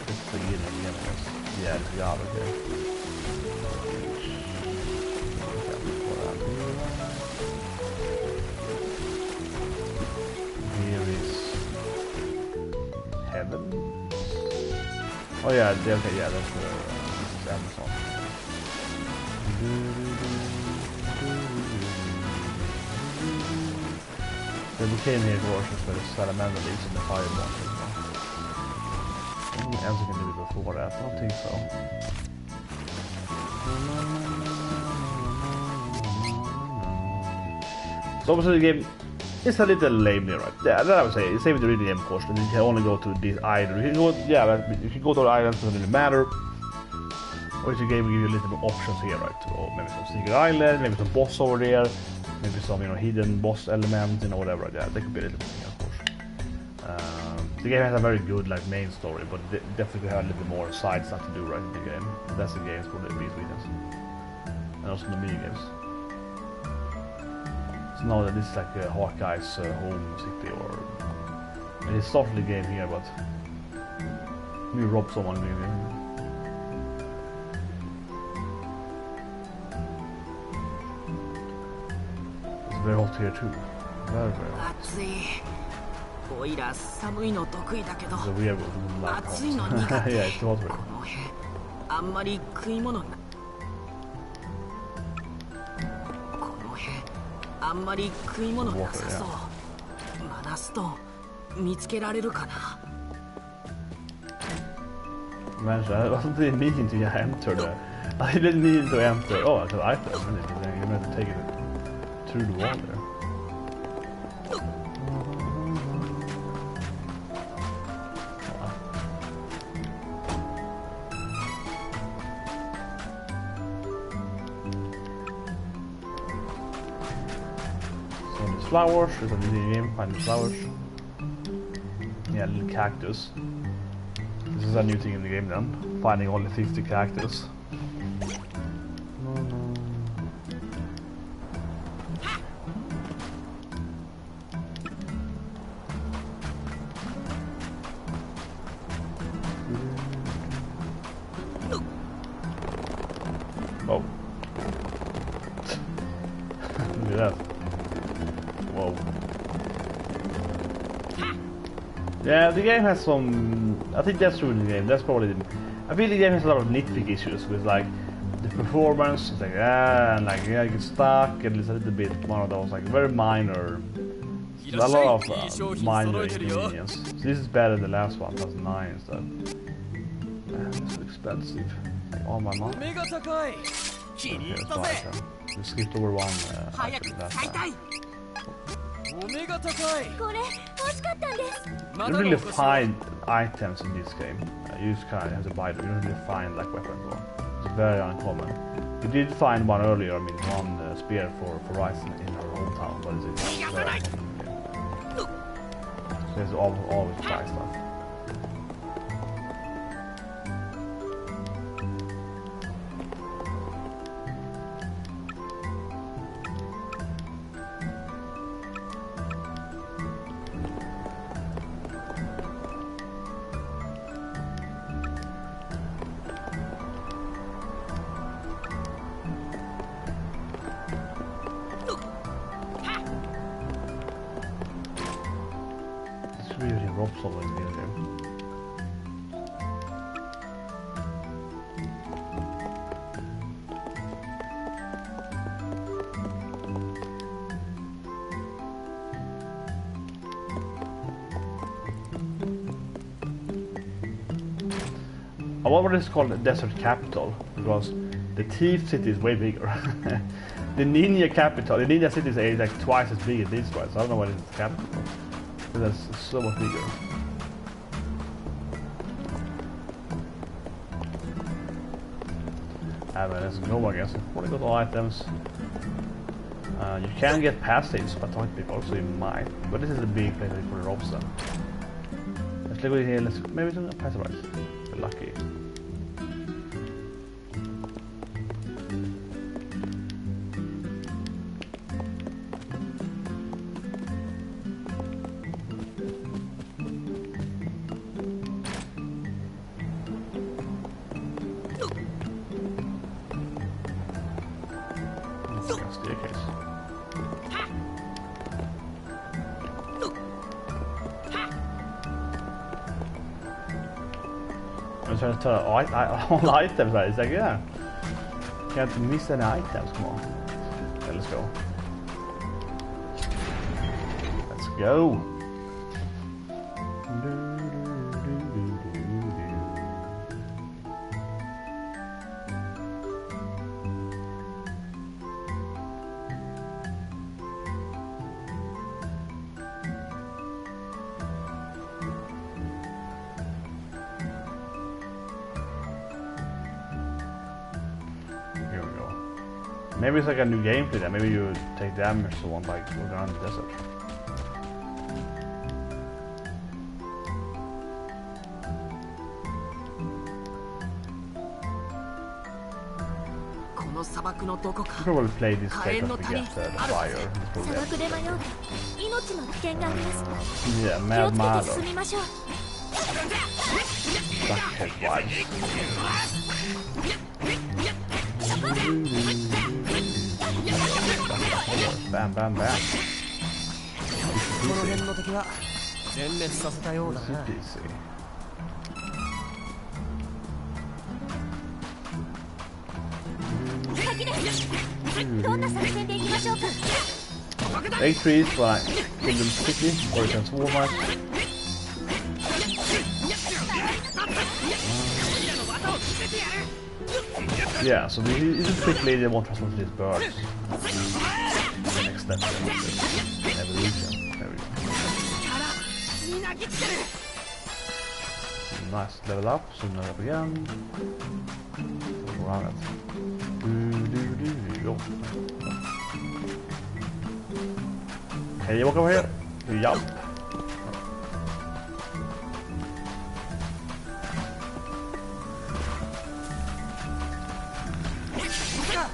Just the beginning again, I guess. Yeah, it's got it there. Here is heaven. Oh yeah, okay, yeah, that's Amazon. So we came here for the salamander leaves and the fire monsters. Anything else we can do before that? I don't think so. So obviously the game It's a little lame there, right? Yeah, that I would say. Same with the reading game portion. You can only go to this island. You can go, yeah, you can go to the islands, doesn't really matter. Or the game will give you a little bit options here, right? Or maybe some secret island, maybe some boss over there, maybe some hidden boss elements, whatever. Yeah, that could be a little bit, of course. The game has a very good main story, but definitely have a little bit more side stuff to do right in the game. That's the game's for the biggest weakness, and also the mini games. So now that this is Hawkeye's home city, or it started the game here, but you rob someone in the game. Very hot here too. Very hot. It's a weird hot. Yeah, it's hot here. Man, I wasn't even meaning to enter there. I didn't need to enter. Oh, I could enter. You meant to take it through the wall there. So these flowers, there's a new game, find the flowers. Yeah, little cactus. This is a new thing in the game then, finding all the 50 cactus. Oh. Look at that. Whoa. Yeah, the game has some... I think that's true in the game. That's probably... I feel the game has a lot of nitpicky issues with the performance. It's and you get stuck, and it's a little bit one of those very minor... A lot of minor inconvenience. So this is better than the last one, plus 9 instead. Man, it's so expensive. All my money. Okay, we skipped over one after last time. You don't really find items in this game. You just kind of have to buy them. You don't really find weapons. It's very uncommon. We did find one earlier. I mean, one spear for Ryzen in her hometown, but it's very uncommon. So there's always buy stuff. I wonder what it's called the desert capital, because the thief city is way bigger. The ninja capital, the ninja city is twice as big as this one, so I don't know what is the capital. Because that's so much bigger. Let's go, I guess. What got all items? You can get passives by talking to people, so you might. But this is a big place for the ropes then. Let's go in here, maybe it's a passive rights. We're lucky. I'm trying to turn all items right. It's yeah. Can't miss any items, come on. Okay, let's go. Let's go. Maybe it's like a new gameplay there. Maybe you take damage to one like walking around the desert. Probably play this stage to get the fire. Yeah, Mad Mother. Duckhead vibes. Bam, bam, bam. Easy. Take trees, but kill them quickly, or you can swarm us. Yeah, so this is quickly they won't transform these birds. The next step is evolution. There we go. Nice, level up, so level up again. Run it. Go. Can you walk over here? Yup.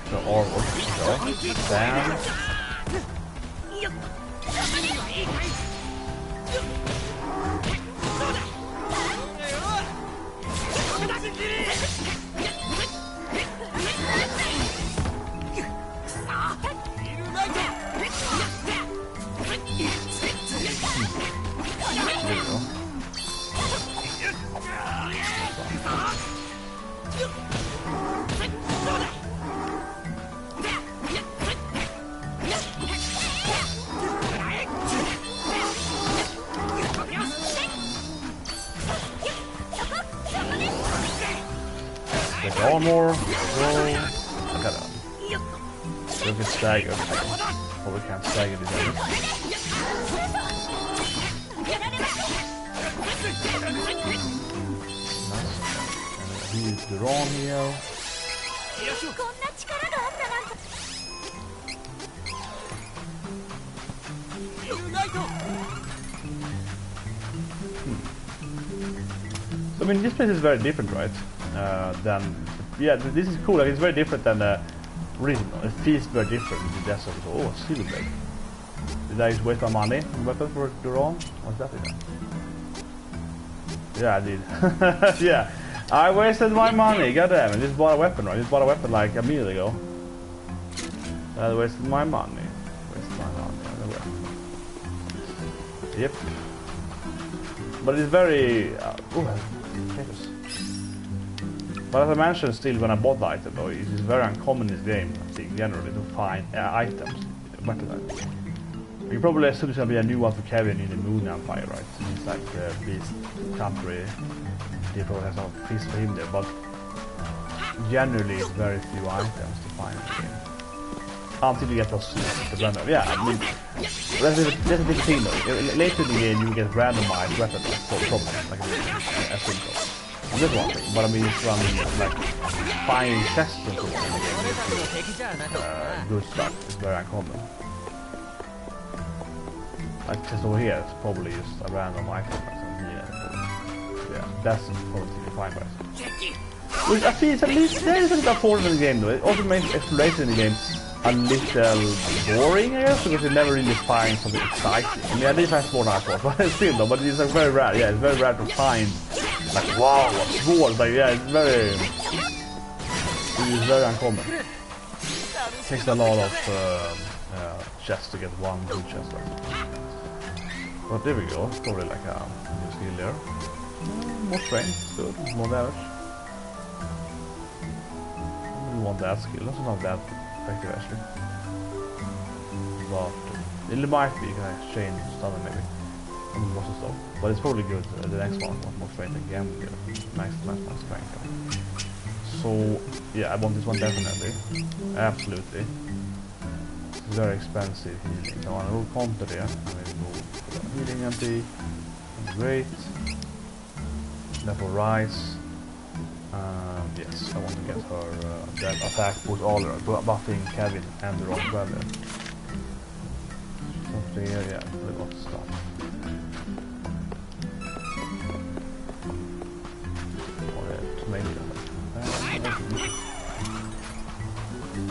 So all go. Bam. One more. Roll. Look at that. We can stagger. Or we can't stagger these others. Nice. And he's the wrong here. So, I mean, this place is very different, right? Yeah, this is cool. Like, it's very different than the original. It feels very different in the desert. Oh, silver blade. Did I just waste my money on weapon for the wrong? What's that again? Yeah, I did. Yeah, I wasted my money. God damn it! Just bought a weapon, right? Just bought a weapon like a minute ago. I wasted my money. Wasted my money on the weapon. Yep. But it's very. Potatoes. But as I mentioned, still when I bought the item though, it is very uncommon in this game, I think, generally, to find items, weapon items. You probably assume it's going to be a new one for Kevin in the Moon Empire, right? It's like the Beast country, they probably have some piece for him there, but generally it's very few items to find in the game. Until you get those the random. Yeah, I mean, that's a big thing though. Later in the game you get randomized weapons, like a simple. That's one thing, but I mean, it's like finding chests and so on in the game. Good stuff is very uncommon. Like just over here, it's probably just a random item or something. Yeah, that's the important thing to find, guys. Which I feel it's at least there is a little affordable in the game though. It also makes exploration in the game a little boring, I guess, because you never really find something exciting. I mean, I did find small knife, but still though, but it's like very rare. Yeah, it's very rare to find. Like wow, a sword! Like yeah, it's very uncommon. It takes a lot of chests to get one good chest. Right? But there we go. It's probably like a new skill there. More strength, good. More damage. We want that skill. That's not that effective actually. But it might be can I change stunner maybe. Stuff. But it's probably good. The next one wants more strength again. Nice strength. So yeah, I want this one definitely. Absolutely. It's very expensive healing. So I want to go counter there. I'm going to go healing empty. Great. Level rise. Yes, I want to get her that attack boost all her, buffing Kevin and the wrong brother. Something here, yeah, a lot of stuff.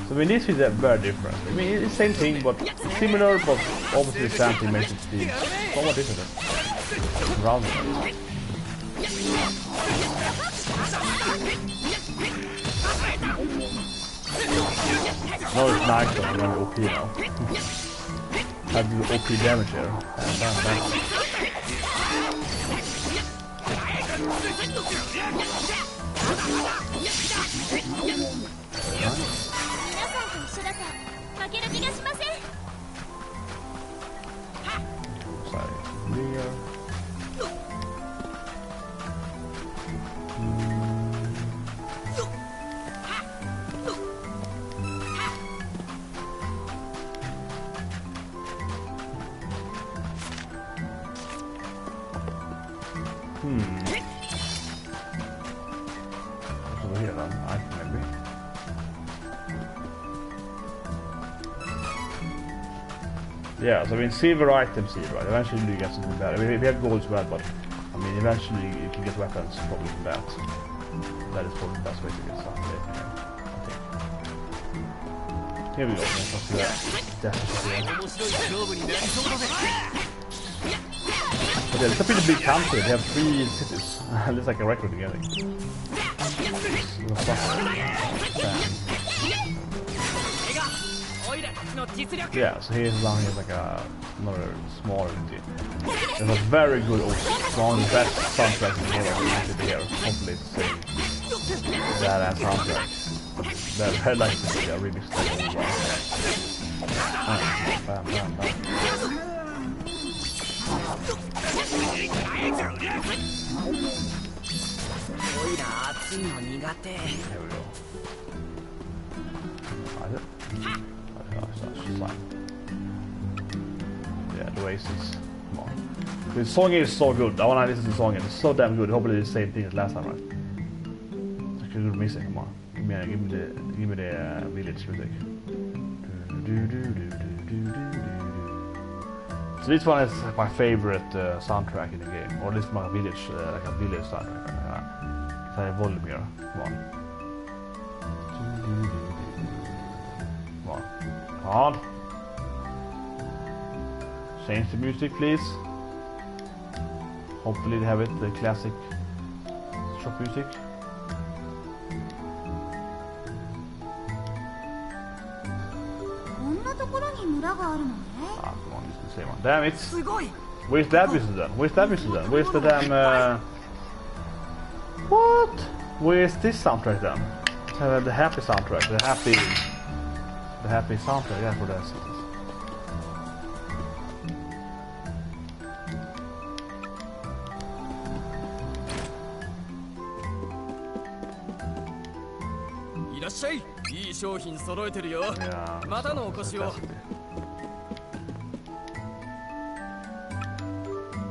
So I mean, this is very different. I mean, it's the same thing, but similar, but obviously the same thing makes it be somewhat different. Round. No, it's nice though, I'm running OP now. I do OP damage here. Bam. Yeah, so I mean, silver items here, right? Eventually you get something better. I mean, we have gold as well, but I mean, eventually you can get weapons probably from that. That is probably the best way to get stuff. I think. Here we go. Let's do that. But yeah, it's a pretty big country. They have 3 cities. Looks like a record together. Yeah, so here's down here like another smaller city. There's a very good, one of the best soundtracks in the game I've here. Hopefully it's the same badass soundtrack. That I'd like to see a really stable one. Bam, bam, bam. Here we go. Is it? Yeah, the Oasis. Come on. The song is so good. I wanna listen to the song again. It's so damn good. Hopefully it's the same thing as last time, right? I could miss it. Come on. Give me the village music. So this one is my favorite soundtrack in the game, or at least my village, like a village soundtrack. I have volume here. Come on. Come on. Come on. Change the music, please. Hopefully they have it, the classic shop music. Ah, come on, this is the same one. Damn it! Where's that music then? Where's that music then? Where's the damn... What? Where's this soundtrack then? The happy soundtrack, the happy soundtrack, yeah, for that series. Yeah,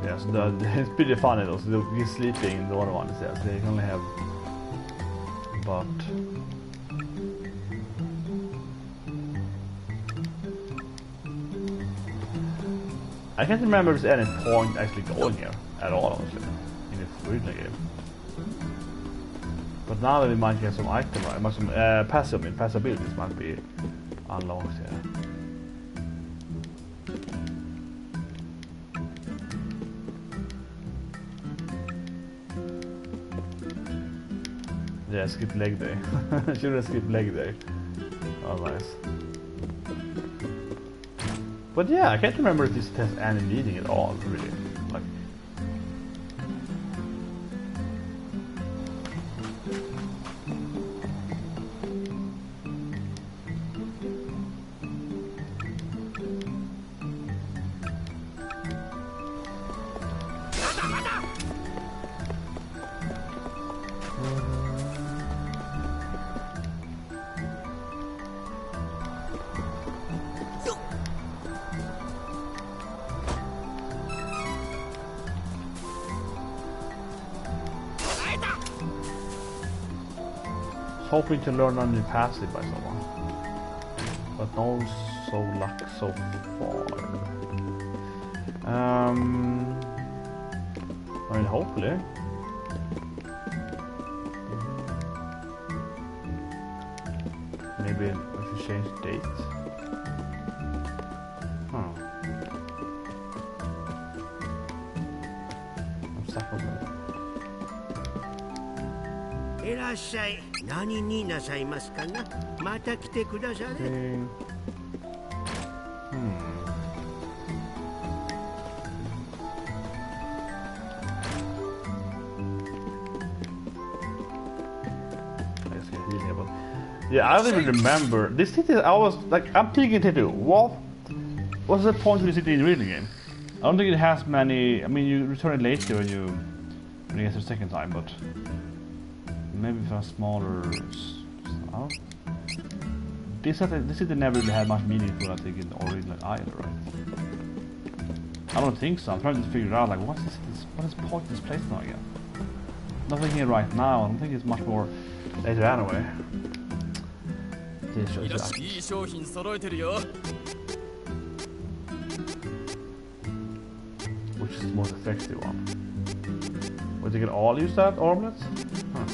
yeah, so it's pretty funny though, so he's sleeping in the other one, so they can only have but I can't remember if there's any point actually going here at all, honestly, in the original game. But now that we might get some item, right? Some passive abilities might be unlocked here. Yeah, skip leg day. Shouldn't skip leg day. Oh, nice. But yeah, I can't remember if this has any meaning at all, really. Like. hoping to learn a new passive by someone. But no so luck so far. I mean, hopefully. Maybe if you change the date. Huh. I'm stuck on that. いらっしゃい。何になさいますかな。また来てくだされ。Yeah, I don't even remember. This city, I was like, I'm thinking tattoo. What's the point of the city in the real game? I don't think it has many. I mean, you return it later when you get the second time, but maybe for a smaller. Oh. This city never really had much meaningful, I think, in the original either, right? I don't think so. I'm trying to figure out like what is the point of this place now again? Nothing here right now. I don't think it's much more later anyway. Which is the most effective one? Would they can all use that armlet? Huh.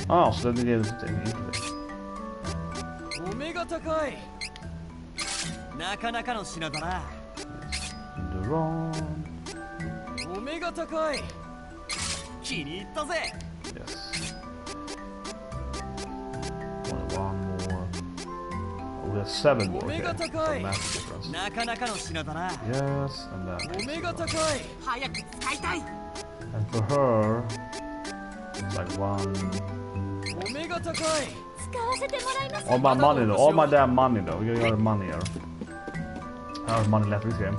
Oh, so then they gave us into this. Yes. One more. Oh, we have 7 more. Okay. That's a massive difference. Yes, and then. And for her, it's like 1. All my money though. All my damn money though. We got money here. I have money left in this game.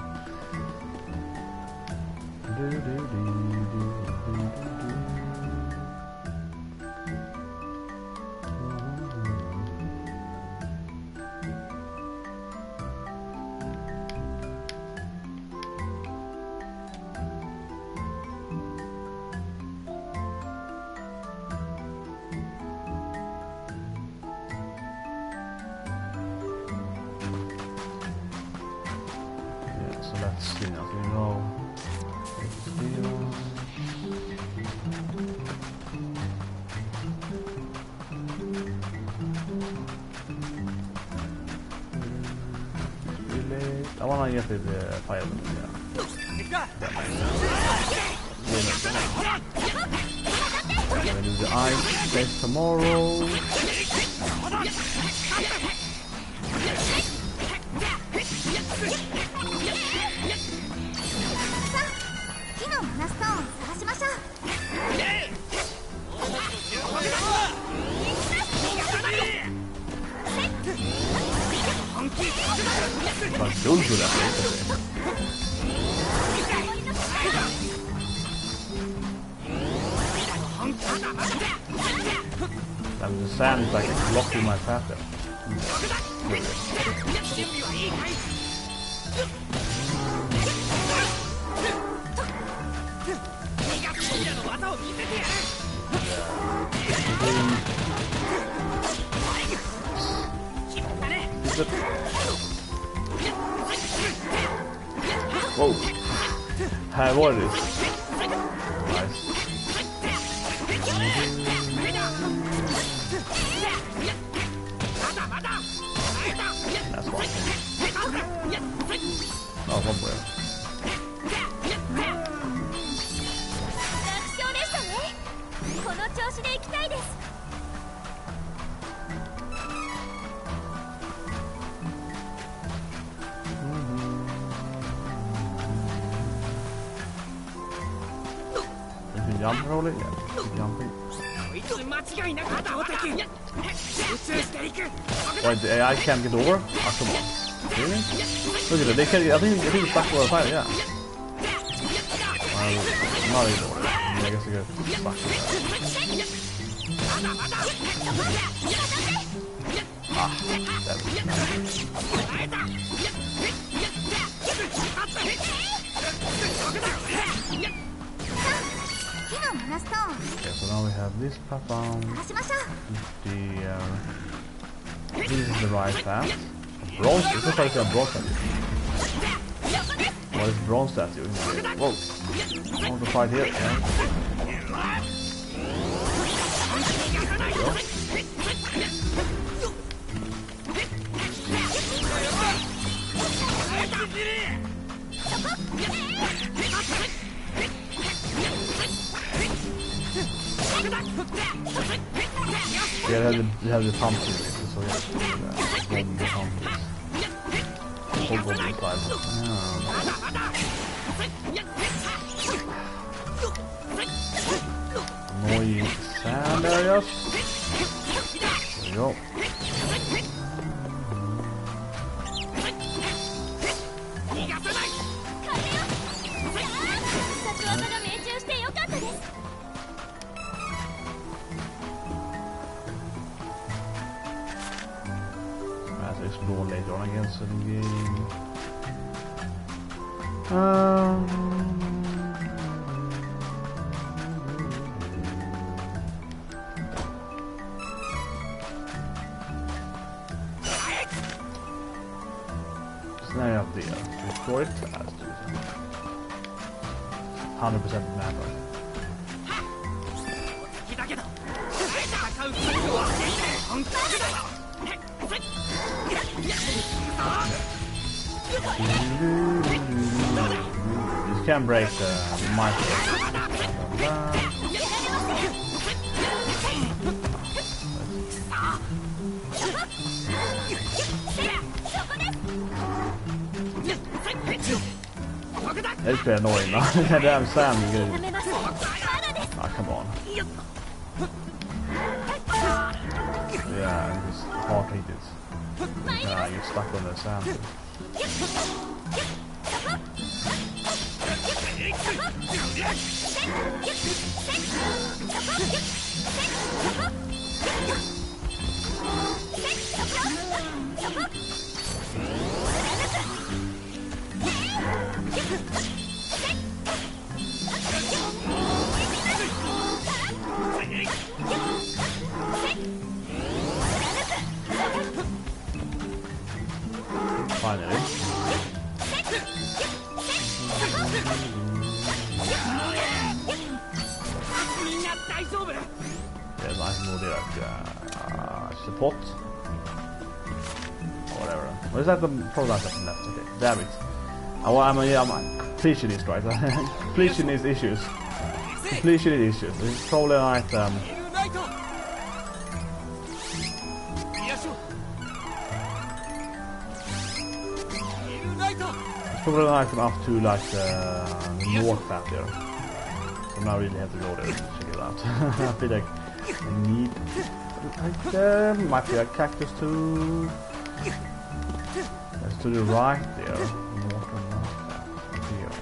I wanna get the fire. Yeah. I'm gonna do the ice space tomorrow. Don't do that. And the sand is like blocking my path there. Whoa. Hey, what is this? Nice. That's one. Oh, one more. Jump roll it? Yeah, jumping. Wait, the AI can't get over? Oh, come on. Really? Look at it, they can't get, I think it's stuck for a fire, yeah. Not anymore. I guess I get stuck with that. Ah, that's nice. Okay, so now we have this platform. This is the right path. Bronze? This looks like a bronze statue. What is bronze statue? Whoa! I want to fight here. Yeah. Yeah, they have the pumpkin, so yeah, bomb the pumpkins. Hold on the side. Annoying sand areas. There we go. Explore later on against the game. It's not up there. Destroy it as 100% map. You can break the micro. That's pretty annoying, man. Damn Sam, you get it. Ah, come on. Yeah, it's hard to hit it. Yeah, you're stuck on the sand. Finally. There's nice more there, support. Or whatever. What is that? The product that's left? Okay, damn it. Oh, I'm completionist, right? Completionist issues. Completionist issues. It's probably an item. Probably an item up to like the north path there. So now I really have to go there to check it out. I feel like I need item. Might be a cactus too. That's to the right there. North and north path. Here.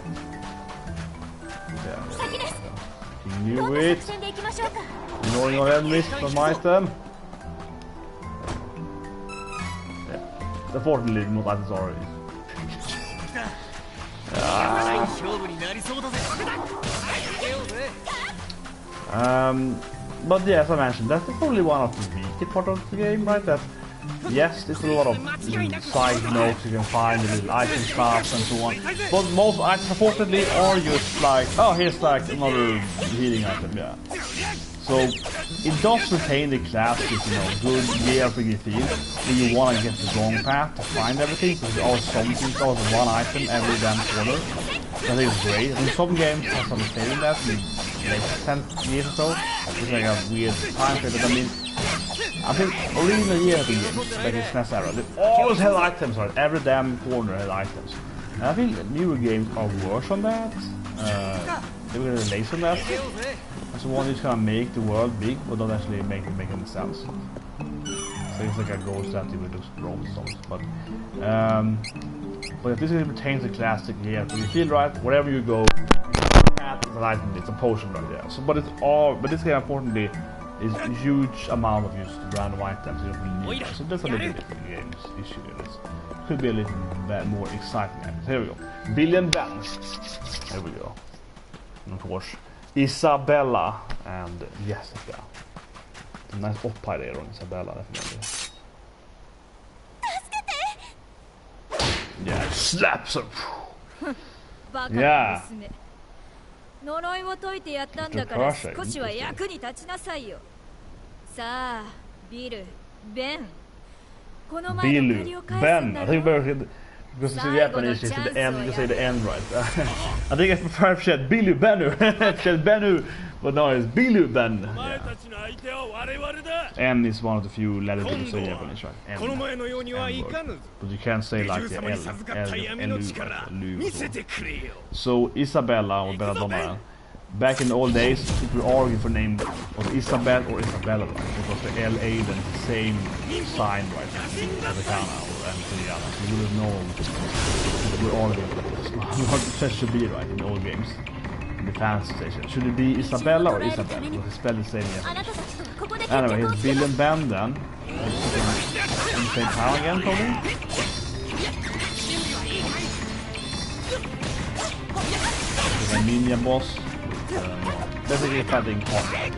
Yeah. You knew it. Ignoring all enemies from item. Yeah. Unfortunately, most items are already. But yeah, as I mentioned, that's probably one of the weaker part of the game, right? That yes, there's a lot of side notes you can find, the little item stuff and so on. But most items, unfortunately, are just like, oh, here's like another healing item, yeah. So it does retain the classic, good JRPG feel. When you want to get the wrong path to find everything, so there's always something, there's always one item every damn corner. I think it's great. I mean, some games have some failing that, like 10 years or so. It's like a weird time period, but I mean, I think original JRPG games, like the SNES era, they always had items, right? Every damn corner had items. And I think newer games are worse on that. They were really lazy on that. So one is gonna make the world big, but don't actually make any sense. So it's like a gold statue with those bronze stones. But if this retains the classic, yeah, so you feel right, wherever you go, it's an item, it's a potion right there. So, but this game, unfortunately, is a huge amount of just random items you don't really need. So that's a little bit of the game's issue with this. Could be a little bit more exciting items. Here we go. Billion Bands. There we go. And of course, Isabella and Jessica. A nice up-high there on Isabella, definitely. Yeah, slaps her. Yeah. 呪いを解いてやったんだから少しは役に立ちなさいよ。さあ、ビル、ベン。この前の借りを返すんだろ。 Because you say Japanese, you say the end, you say the end right. I think I prefer if she had Bilu Benu. She had Benu, but no, it's Bilu Ben. Yeah. N is one of the few letters that you say in Japanese, right? N. But you can't say like the L, So Isabella or Belladonna. Back in the old days, people were arguing for name was Isabel or Isabella, right? Because the LA then the same sign, right? As the Kana or anything else. You would have known we're arguing for this. What it should be, right? In the old games, in the fantasy station, should it be Isabella or Isabel? Because it's spelled the same. Anyway, here's Bill and Ben then. In the same town again, probably. There's a ninja boss. Basically fighting combat.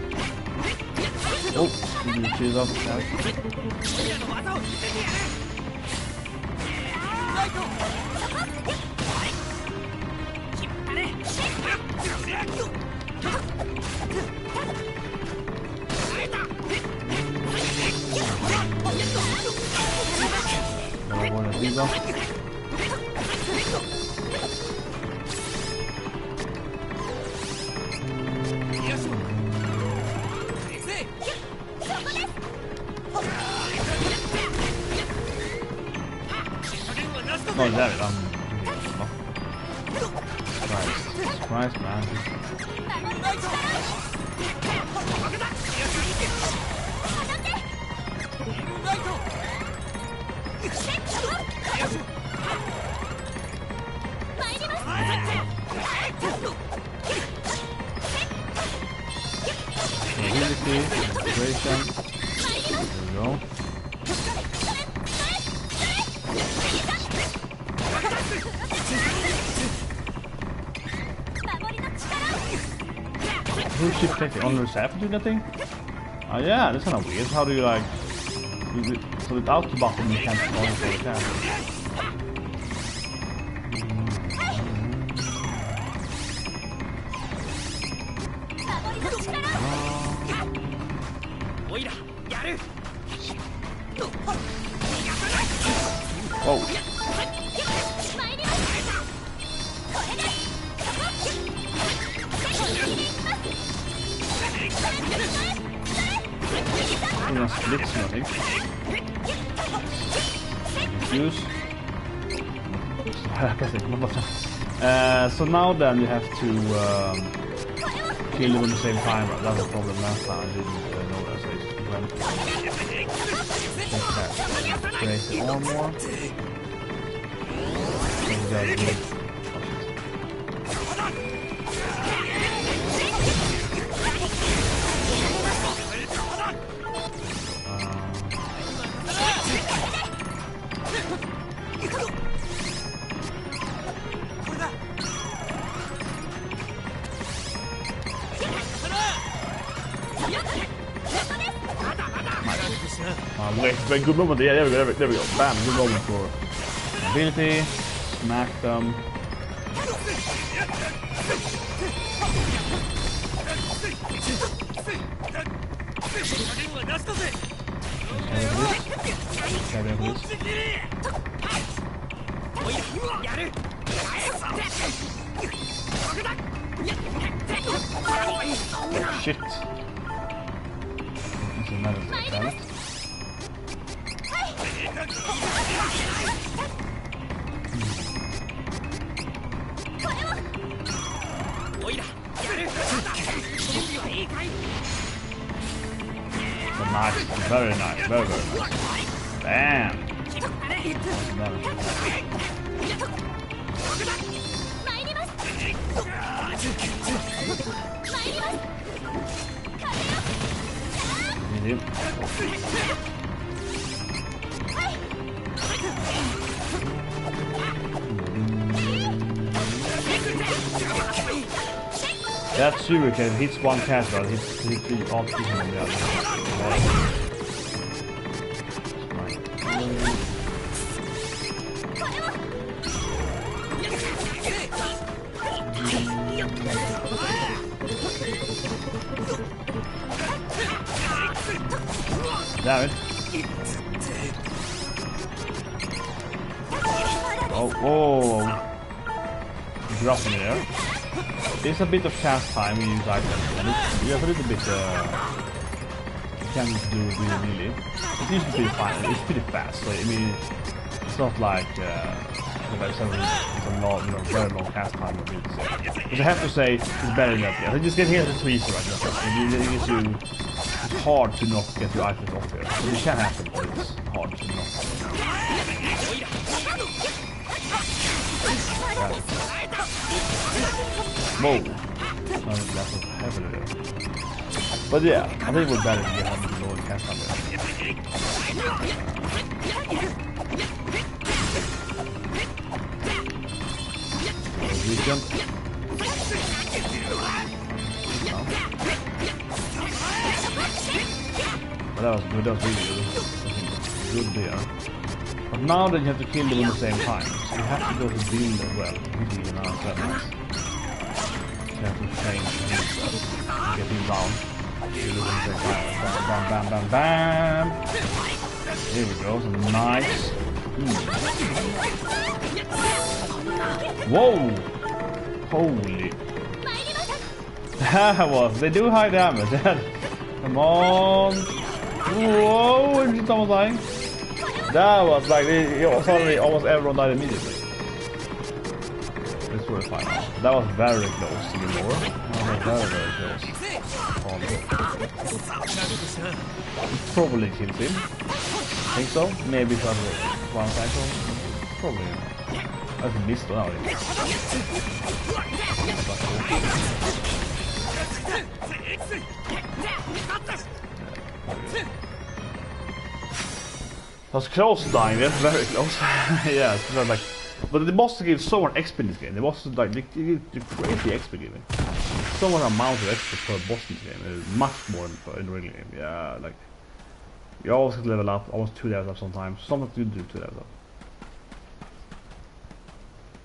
Oh, she's up there. No, damn it, Christ, man. Ability, concentration. There we go. Who's she protecting? On the staff doing that thing? Oh yeah, that's kind of weird. How do you like... So without the button you can't control it all the time. Whoa. Några splits någonting. Use. So now then you have to kill them at the same time. That was a problem last time. I didn't know that, so I just went. Create the armor. Wait, good moment. Yeah, there we go. Bam, good moment for ability. Smack them. Shit. This is another talent. Nice, very nice, very nice. Bam! him. That shuriken hits one caster, hits all three on the other. Damn it. Oh, whoa. Dropping it there. There's a bit of cast time when you use items. You have a little bit, you can't do really. It's usually pretty fine. It's pretty fast. So, I mean, it's not like, it's a long, very long cast time. But I have to say, it's better than that. I just get here as a tweezer right now. It's hard to not get your items off here. So it can happen, but it's hard to not. Whoa. That was heavily there. But yeah, I think it was better to get him to lower cast time there. Jump. But that was good, that was really good there. But now that you have to kill them at the same time, so you have to go to build as well. You have to change and get him down. Bam, bam, bam, bam. Here we go, so nice. Whoa! Holy. That was, they do high damage. Come on. Whoa, it's almost dying. That was like, suddenly almost everyone died immediately. This was fine. That was very close to the lore. That was very close. Probably kills him. I think so. Maybe it's one cycle. Probably. That's a missed now. That's close to dying there, very close. Yeah, it's like, but the boss gives so much XP in this game. The boss is like, you crazy XP giving. So much amount of XP per boss in this game. It's much more than in the real game. Yeah, like, you always get level up, almost 2 levels up sometimes. Sometimes you do 2 levels up.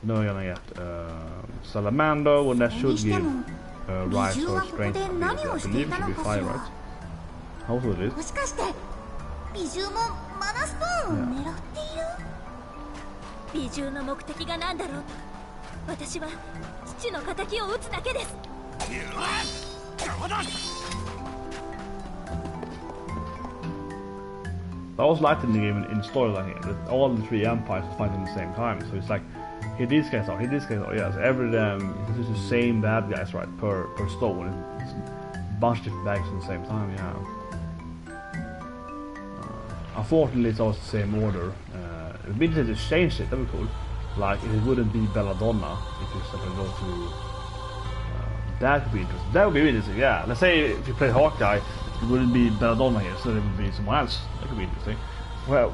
Now you're gonna get Salamander, and that should give rise or strength. I believe it should be fire, right? Hopefully it is. I also liked in the game in the storyline here that all the 3 empires are fighting at the same time. So it's like, here these guys are, yes, every it's just the same bad guys, right, per stone. It's a bunch of different bags at the same time, yeah. Unfortunately, it's always the same order. It would be interesting to change it, that would be cool. Like, it wouldn't be Belladonna if you simply go to... that would be interesting. That would be interesting, yeah. Let's say if you play Hawkeye, it wouldn't be Belladonna here, so it would be someone else. That could be interesting. Well...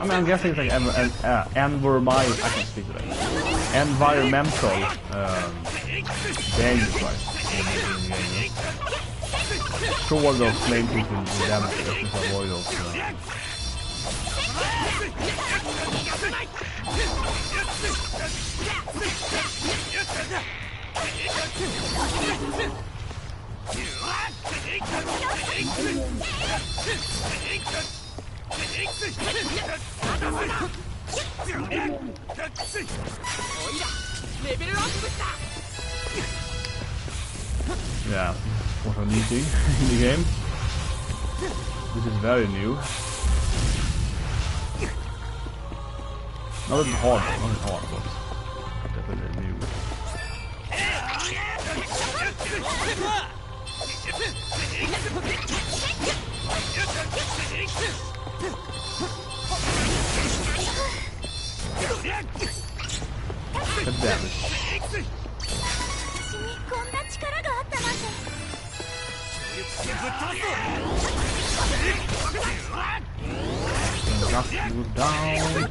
I'm guessing it's like environmental. I can speak to that. Environmental dangers, right? Sure, one of those flame things will do damage. Just avoid those. Yeah, what a new thing in the game. This is very new. Not hard, but definitely new. Good damage. Knock you down.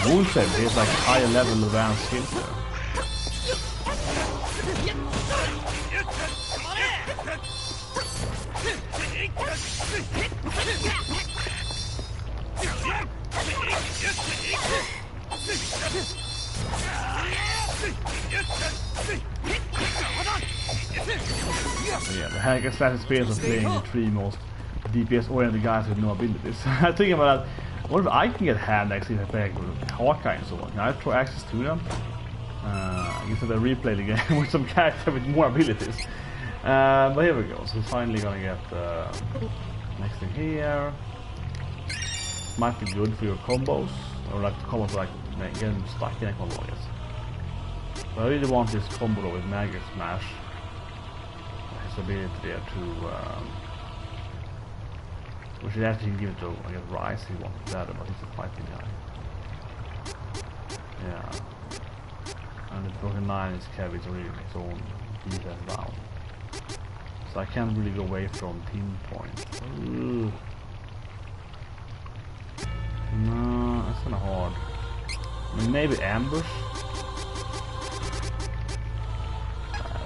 Vuscav is like higher level advanced skills there. Yeah, the hack assassin experience of playing the three most DPS oriented guys with no abilities. I'm thinking about that. What if I can get hand axes if I play with Hawkeye and so on? Can I throw access to them? I guess if I replay the game with some character with more abilities. But here we go. So we're finally gonna get next thing here. Might be good for your combos, or like combos like getting stuck in a combo, I guess. But I really want this combo with Magic Smash. His ability there to we should actually give it to, I guess, Rise. He wants better, but he's a fighting guy. Yeah. And the Broken 9 is carries really its own defense down. So I can't really go away from pinpoint. Ugh. No, that's kinda hard. I mean, maybe ambush?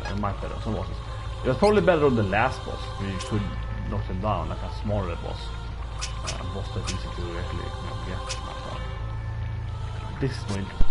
It might be better, some bosses. It was probably better on the last boss, where you could knock them down like a smaller boss. Boss that's easy to actually get knocked down. This is more interesting.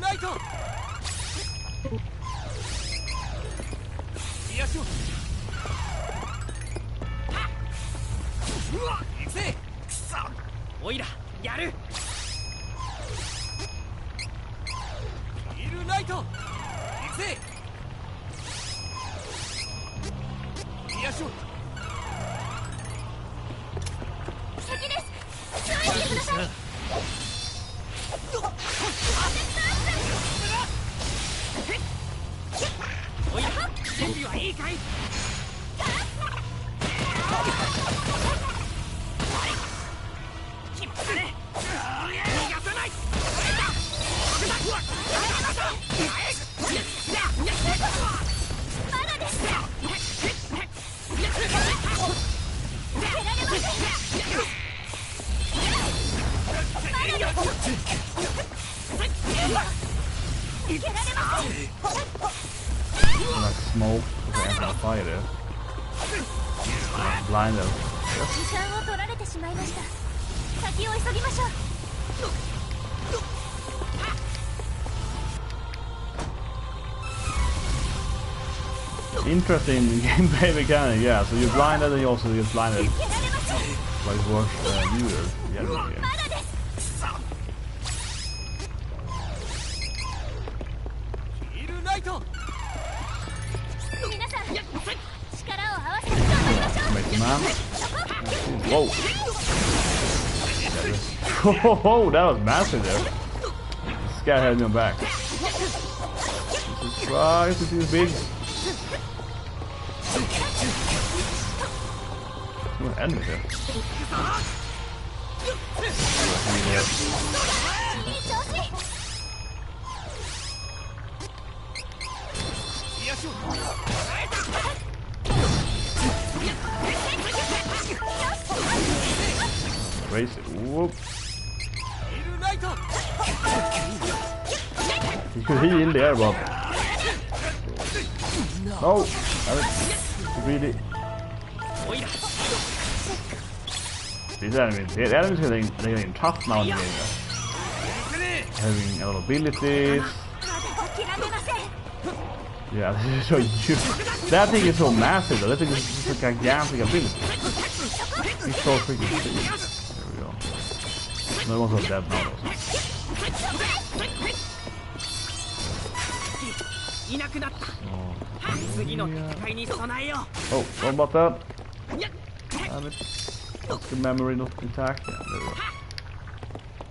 ライト右足をうわ行くぜくそオイラやるヒールライト行くぜ右足を先です強いてくださいおいら準備はいいかい決まったね逃がさないまだです受けられません Like smoke, because I have fire there. Blind though. 時間を取られてしまいました先を急ぎましょう Interesting gameplay mechanic, yeah. So you're blinded and you also get blinded. Like worse viewers. Yeah. ヒールライト皆さん力を合わせて頑張りましょう Make the man. Whoa. Whoa, that was massive there. This guy had me back. Jesus Christ, this is big. What enemy here? いい調子 右足を Race it. Whoop. ヒールライト He could heal there, but no. Really. おいら These enemies, the enemies are getting tough now in the game. Having a lot of abilities. まだ諦めません Yeah, this is so huge. That thing is so massive though. That thing is just a gigantic ability. It's so freaking big. There we go. No one's so dead now though. いなくなった次の戦いに備えよ Oh, what about that? Damn it. That's the memory not intact. Yeah, there we go.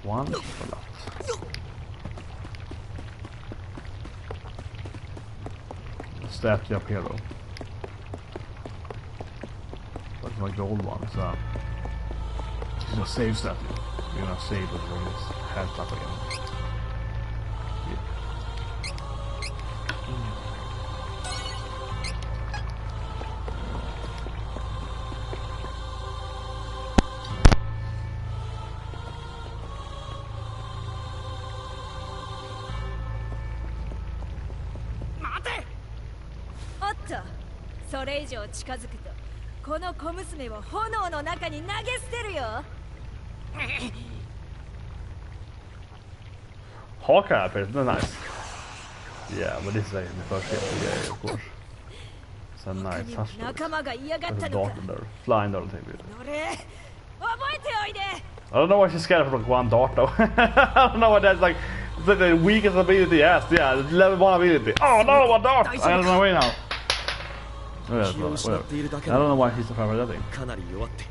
One for that. Statue up here though. That's my gold one, so it's a save statue. You're gonna save it when it's head up again. Yeah. それ以上近づくとこの小娘を炎の中に投げ捨てるよ Hawkeye appears, no, nice. Yeah, but this is like the first JRPG, of course. It's a nice suspect. 仲間が嫌がっ There's た a のか dart in there, flying dart thing. どれ覚えておいで I don't know why she's scared of like one dart though. I don't know what that's like. It's like the weakest ability, yes, yeah, level 1 ability. Oh no, one dart! I don't know way now. Whatever. I don't know why he's afraid of that thing. かなり弱って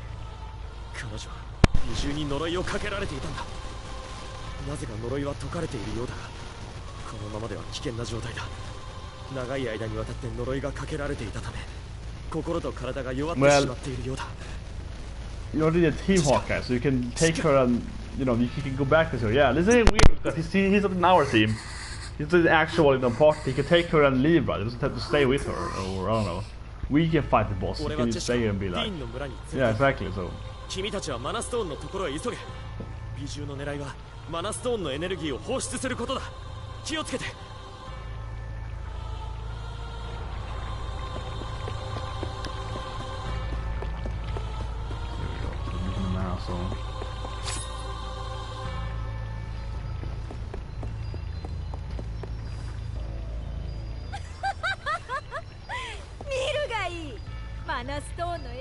彼女は二重に呪いをかけられていたんだなぜか呪いは解かれているようだがこのままでは危険な状態だ長い間にわたって呪いがかけられていたため心と体が弱ってしまっているようだ You already did Team Hawkeye, so you can take her and, you know, you can go back to her. Yeah, this is weird because he's not in our team. He's the actual, you know, part. He can take her and leave, right? He doesn't have to stay with her, or I don't know. We can fight the boss. He can just stay here and be like, yeah, exactly. So. 君たちはマナストーンのところへ急げ美獣の狙いはマナストーンのエネルギーを放出することだ気をつけて So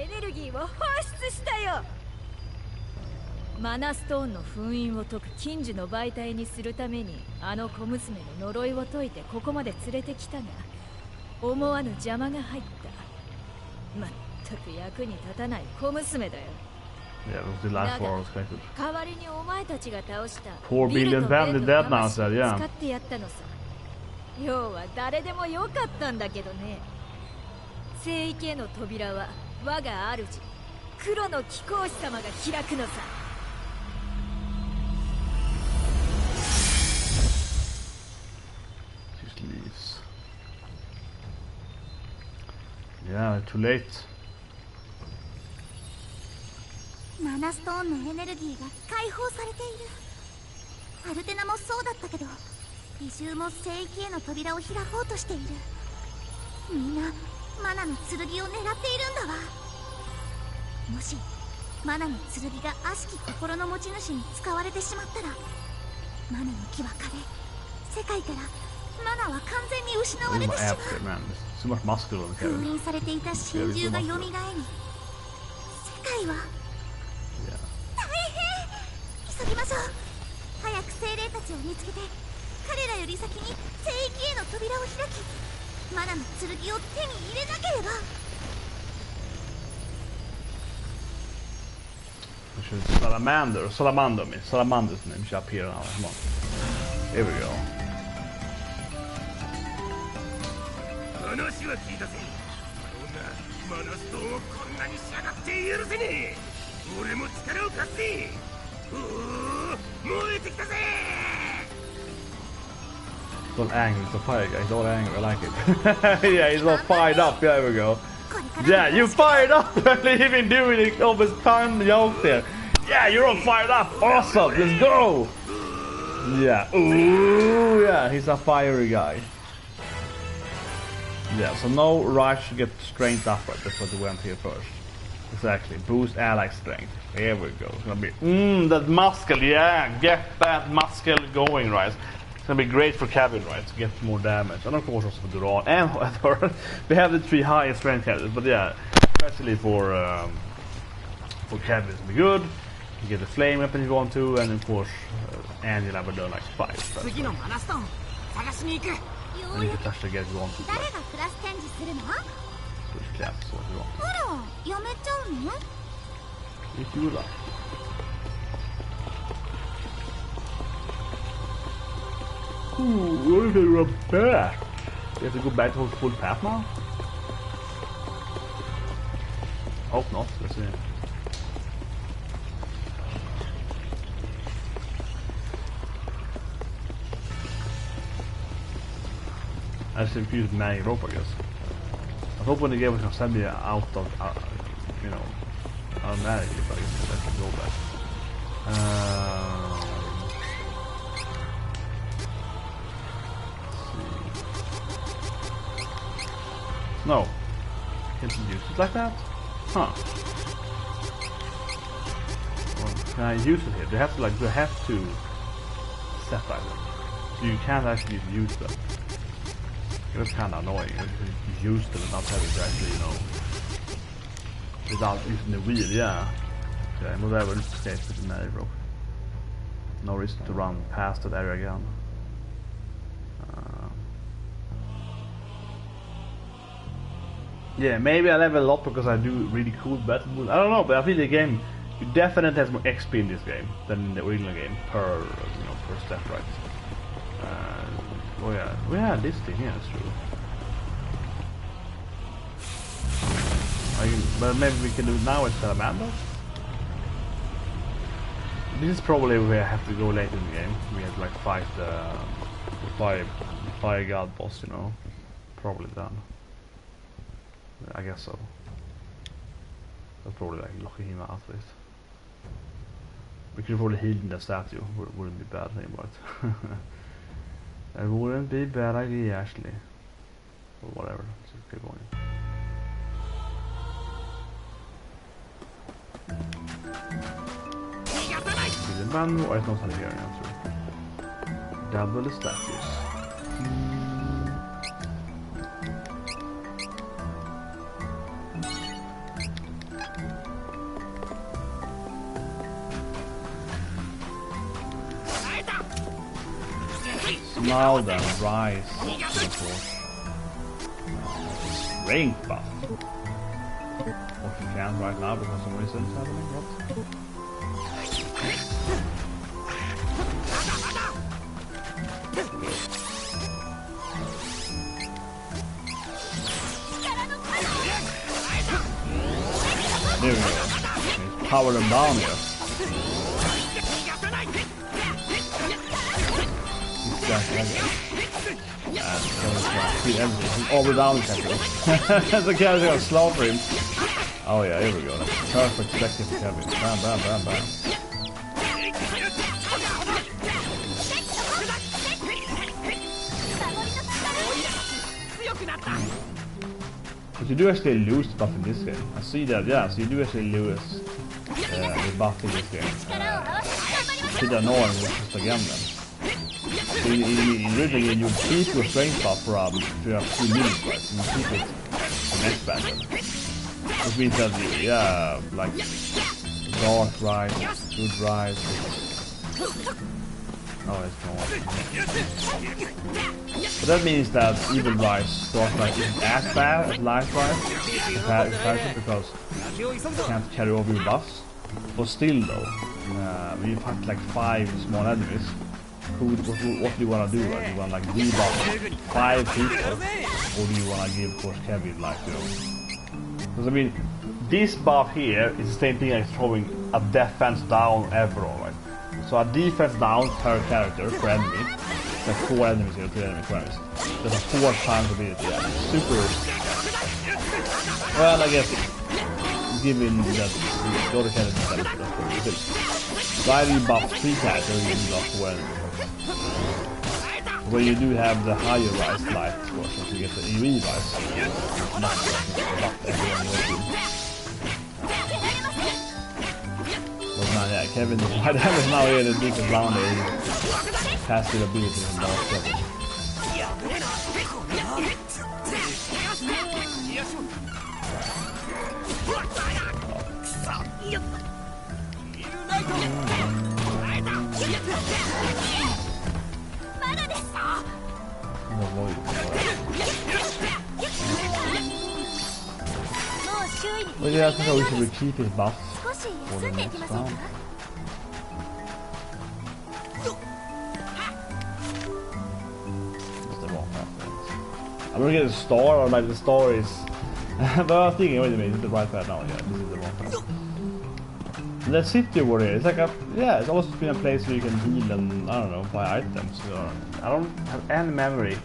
エネルギーを放出したよ。マナストーンの封印を解く禁呪の媒体にするためにあの小娘の呪いを解いてここまで連れてきたが、思わぬ邪魔が入った。まったく役に立たない小娘だよ。Yeah, it was the last war I was expected. 代わりにお前たちが倒した4 billion family dead now, said, yeah. 使ってやったのさ。要は誰でもよかったんだけどね。聖域への扉は我が主黒の貴公子様が開くのさ。Just leaves. Yeah, too late. マナストーンのエネルギーが解放されている。アルテナもそうだったけど、異獣も聖域への扉を開こうとしている。みんなマナの剣を狙っているんだわ。もしマナの剣が悪しき心の持ち主に使われてしまったら、マナの木は枯れ、世界からマナは完全に失われてしまう。封印されていた神獣が蘇り、世界は大変。急ぎましょう。早く精霊たちを見つけて、彼らより先に聖域への扉を開き、マナの剣を手に入れなければ。Salamander's name should appear now. Come on. Here we go. 話は聞いたぜ。マナストーンをこんなにしやがって許せねえ。俺も力を貸すぜ。燃えてきたぜ。He's all angry, he's a fire guy, he's all angry, I like it. Yeah, he's all fired up, yeah, there we go. Yeah, you fired up! You've been doing it over time joke there. Yeah, you're all fired up! Awesome, let's go! Yeah, ooh, yeah, he's a fiery guy. Yeah, so no rush to get strength up, right? That's what we went here first. Exactly, boost ally strength. Here we go. It's gonna be, that muscle, yeah, get that muscle going, right? It's gonna be great for cabin, right? To get more damage, and of course also for Duran and Thor. We have the 3 highest strength cabins, but yeah, especially for cabin, it's gonna be good. You get the flame weapon if you want to, and of course, Angela would do like 5. And you can touch the get if you want to. Like, switch classes so if you want. If you like. Ooh, we're back. We have to go back to full path now? Hope not, let's see. I just confused Mag rope, I guess. I was hoping the game was gonna send me out of, you know, automatically, but I guess I should go back. No. Can't use it like that? Huh. Well, can I use it here? They have to set items. So you can't actually use them. It was kinda annoying. You use them and not have it actually, you know, without using the wheel, yeah. Okay, whatever, let's escape with the Mary rope. No reason to run past that area again. Yeah, maybe I level up because I do really cool battle moves. I don't know, but I feel the game, you definitely has more XP in this game than in the original game per, you know, per step, right? Oh yeah, this thing, yeah, that's true. But maybe we can do it now with Salamander. This is probably where I have to go later in the game. We have to like fight the fire god boss, you know. Probably done. I guess so. That's probably like locking him out with. We could probably heal in the statue. Wouldn't be bad anymore. It wouldn't be a bad idea actually. Or whatever. Let's just keep going. The man or it's not here answer. Double the statues. now then, rise teleport. Strength buff. What you can't right now because some reason is happening. What? There we go. Let's power them down here. See everything. All the down character. The character gonna slaughter him. Oh yeah, here we go. That's perfect perspective for Kevin. Bam, bam, bam, bam. But you do actually lose the buff in this game. I see that, yeah, so you do actually lose the buff in this game. It's annoying just again then. So in original game you keep your strength buff from 3 minutes, right? And you keep it for next battle. Which means that, yeah, like dark rise, good rise. No, it's not. But that means that evil rise, dark rise isn't as bad as light rise because you can't carry over your buffs. But still though, when you fight like 5 small enemies, what do you want to do? Right? Do you want to like debuff 5 people, or do you want to give, of course, Kevin like, you know? Because I mean, this buff here is the same thing as throwing a defense down overall, right? So a defense down per character, per enemy, like 4 enemies here, 3 enemies, 4 enemies. There's a 4 times ability, yeah. Super. Well, I guess, given that the other characters are better, that's pretty good. So I rebuff 3 characters, you rebuff 4 enemies. When you do have the higher rise light, of course, once you get the EV rise, buff everyone will. But man, yeah, Kevin, my damage is now here in the deepest round there. He passive ability in Dark Kevin. Well, yeah, I think we should keep his buff for the next round. I'm gonna get a star, or like the star is. But I was thinking, wait a minute, is it the right path now? Yeah, this is the wrong path. The city over here, it's like a. Yeah, it's always been a place where you can heal and, I don't know, buy items. I don't have any memory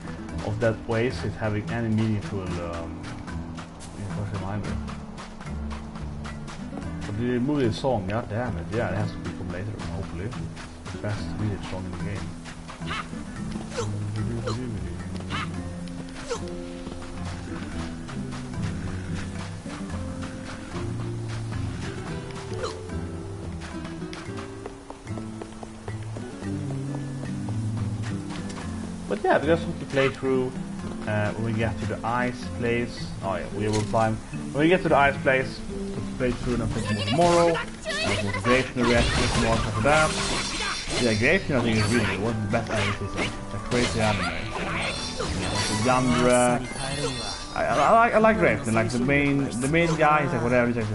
of that oasis having any meaningful reminder. But the movie song, yeah, damn it, yeah, it has to be from later, hopefully. The best village song in the game. But yeah, we just want to play through when we get to the ice place. Oh yeah, we will climb. When we get to the ice place, we'll play through and play more tomorrow. We'll Grafner reaction more after that. Yeah, Grafner I think is really good. One of the best animes. It's a crazy anime. Yandra. I like Grafner. Like the main guy is like whatever. He's like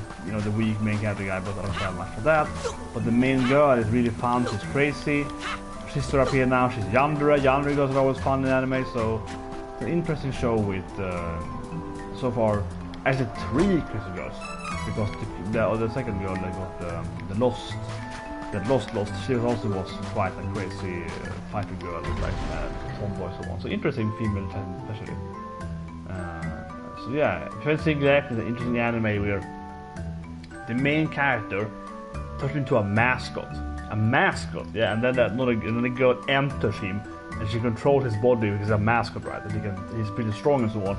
the weak main character guy, but I don't care much for that. But the main girl is really fun. She's crazy. Sister up here now, she's Yandra. Yandra girls are always fun in anime, so it's an interesting show with so far actually 3 crazy girls, because the second girl that got the lost, she was quite a crazy fighter girl, like tomboy so on. So interesting female especially. So yeah, if you think that is an interesting anime where the main character turns into a mascot. Yeah, and then the girl enters him, and she controls his body because he's a mascot, right? And he's pretty strong and so on,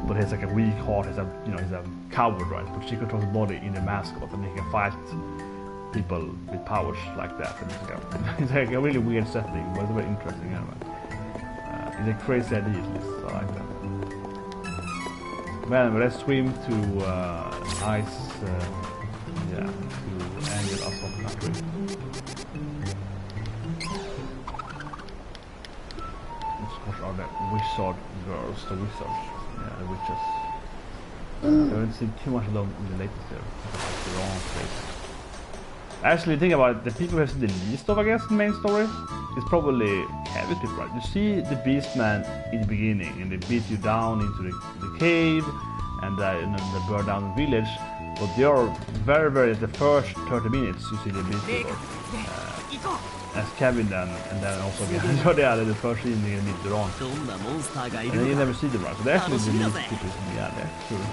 but he's like a weak heart. He's a coward, right? But she controls his body in the mascot, and he can fight people with powers like that. And it's like a really weird setting, but it's a very interesting anime. It's a crazy idea, at least. I like that. Well, let's swim to ice. Yeah, to Angel Assault Country. What are the wizard girls? The wizards. Yeah, the witches. I haven't seen too much of them in the latest year. That's the wrong place. Actually, think about it, the people who have seen the least of, I guess, the main story is probably heavy people, right? You see the Beastman in the beginning, and they beat you down into the cave, and then they burn down the village. But they are very, the first 30 minutes you see the Beast people. As Kevin then, and then also again, the first evening in Mid-Duran. And then you never see them, right? So they actually the least people in the that's true.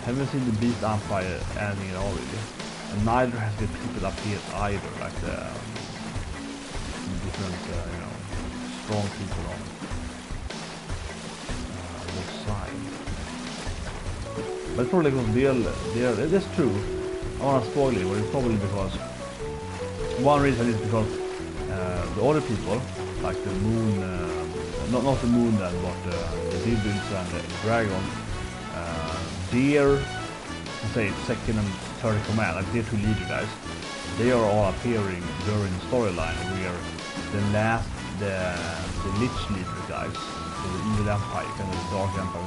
Haven't seen the Beast Empire anything at all, really. And neither has the people up here either, like the different, strong people on both sides. But probably because that's true. I want to spoil it, but it's probably because one reason is because the other people, like the moon, not the moon then, but the demons and the dragon, their, say, second and third command, like their two leader guys, they are all appearing during the storyline where the Lich leader guys, so the evil empire, kind of the dark empire,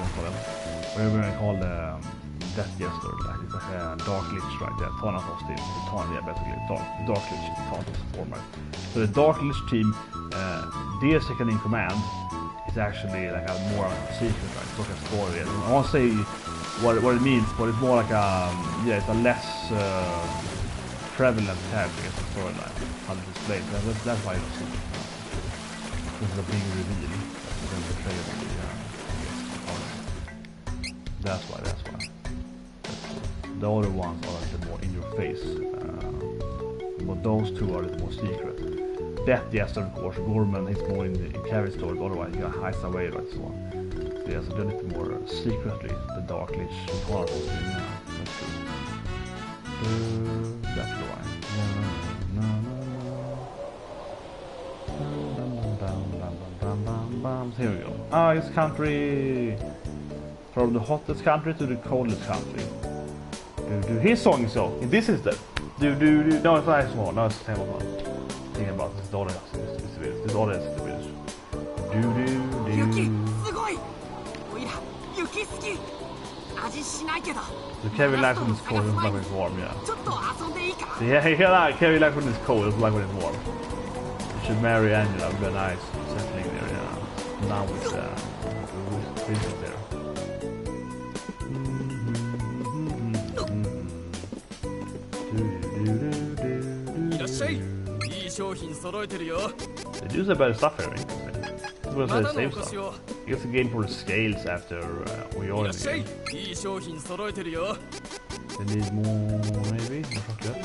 we're going to call the Death Jester, like it's like a dark Lich, right there, Thanatos team, basically, dark Lich, Thanatos format. So the dark Lich team, their second in command is actually like a more secret, right, it's like a story. I won't say what it means, but it's more like it's a less prevalent tag against the storyline, how to display it. That's why it's this is a big reveal. That's why. The other ones are a little more in your face, but those two are a little more secret. Death Jester, of course, Gorman is more in the carry story, but otherwise he hides away, right, so on. So yeah, so they're a little more secretly, the Dark Lich, the Thanatos, that's true. That's why. Here we go. It's country. From the hottest country to the coldest country. His song is so. This is the. No, it's not his one. No, it's the same one. Thinking about this daughter. This daughter is the village. So Kevin likes when it's cold, it's like when it's warm, yeah. Yeah, Kevin likes when it's cold, it's like when it's warm. You should marry Angela, it'd be nice settling there, yeah. Now with princess there. They do some better stuff here, This was the same stuff. I guess the game for the scales after we are in the game. They need more, maybe? More chocolate?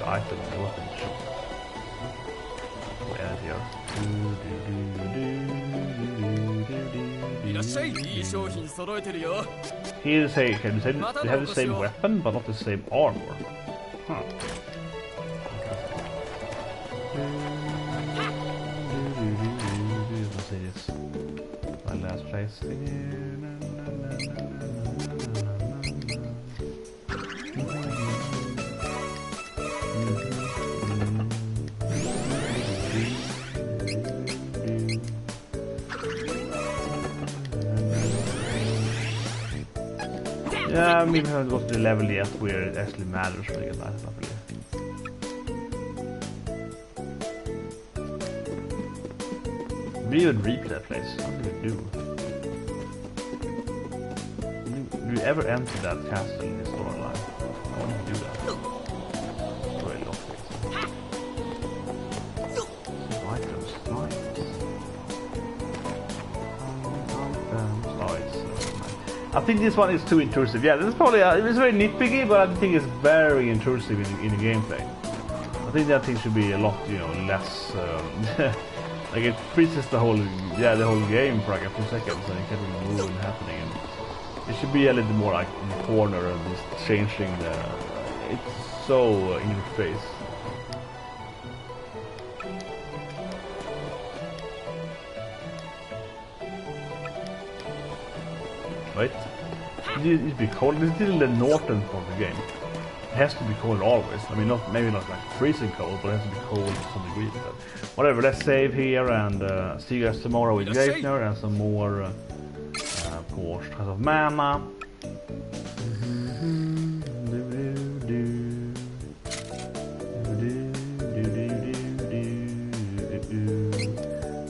Item, it wasn't sure. We'll add here. Here say, can you say they have the same weapon but not the same armor? Huh. Let's see this. My last place here. Yeah, maybe I haven't got to the level yet where it actually matters for get that stuff. We would replay that place. How do we do? Do you ever enter that castle in the storyline? I want to do that. Very lost it. Items, nice. Oh, it's I think this one is too intrusive. Yeah, this is probably it's very nitpicky, but I think it's very intrusive in the gameplay. I think that thing should be a lot, less. Like it freezes the whole game for like a few seconds, and you can't really move and happening. And it should be a little more like in the corner and just changing the. It's so in your face. Wait. used to be cold. This is still the northern part of the game. It has to be cold always. I mean, maybe not like freezing cold, but it has to be cold to some degree. But whatever, let's save here and see you guys tomorrow with Geithner and some more, of course, because of Mana.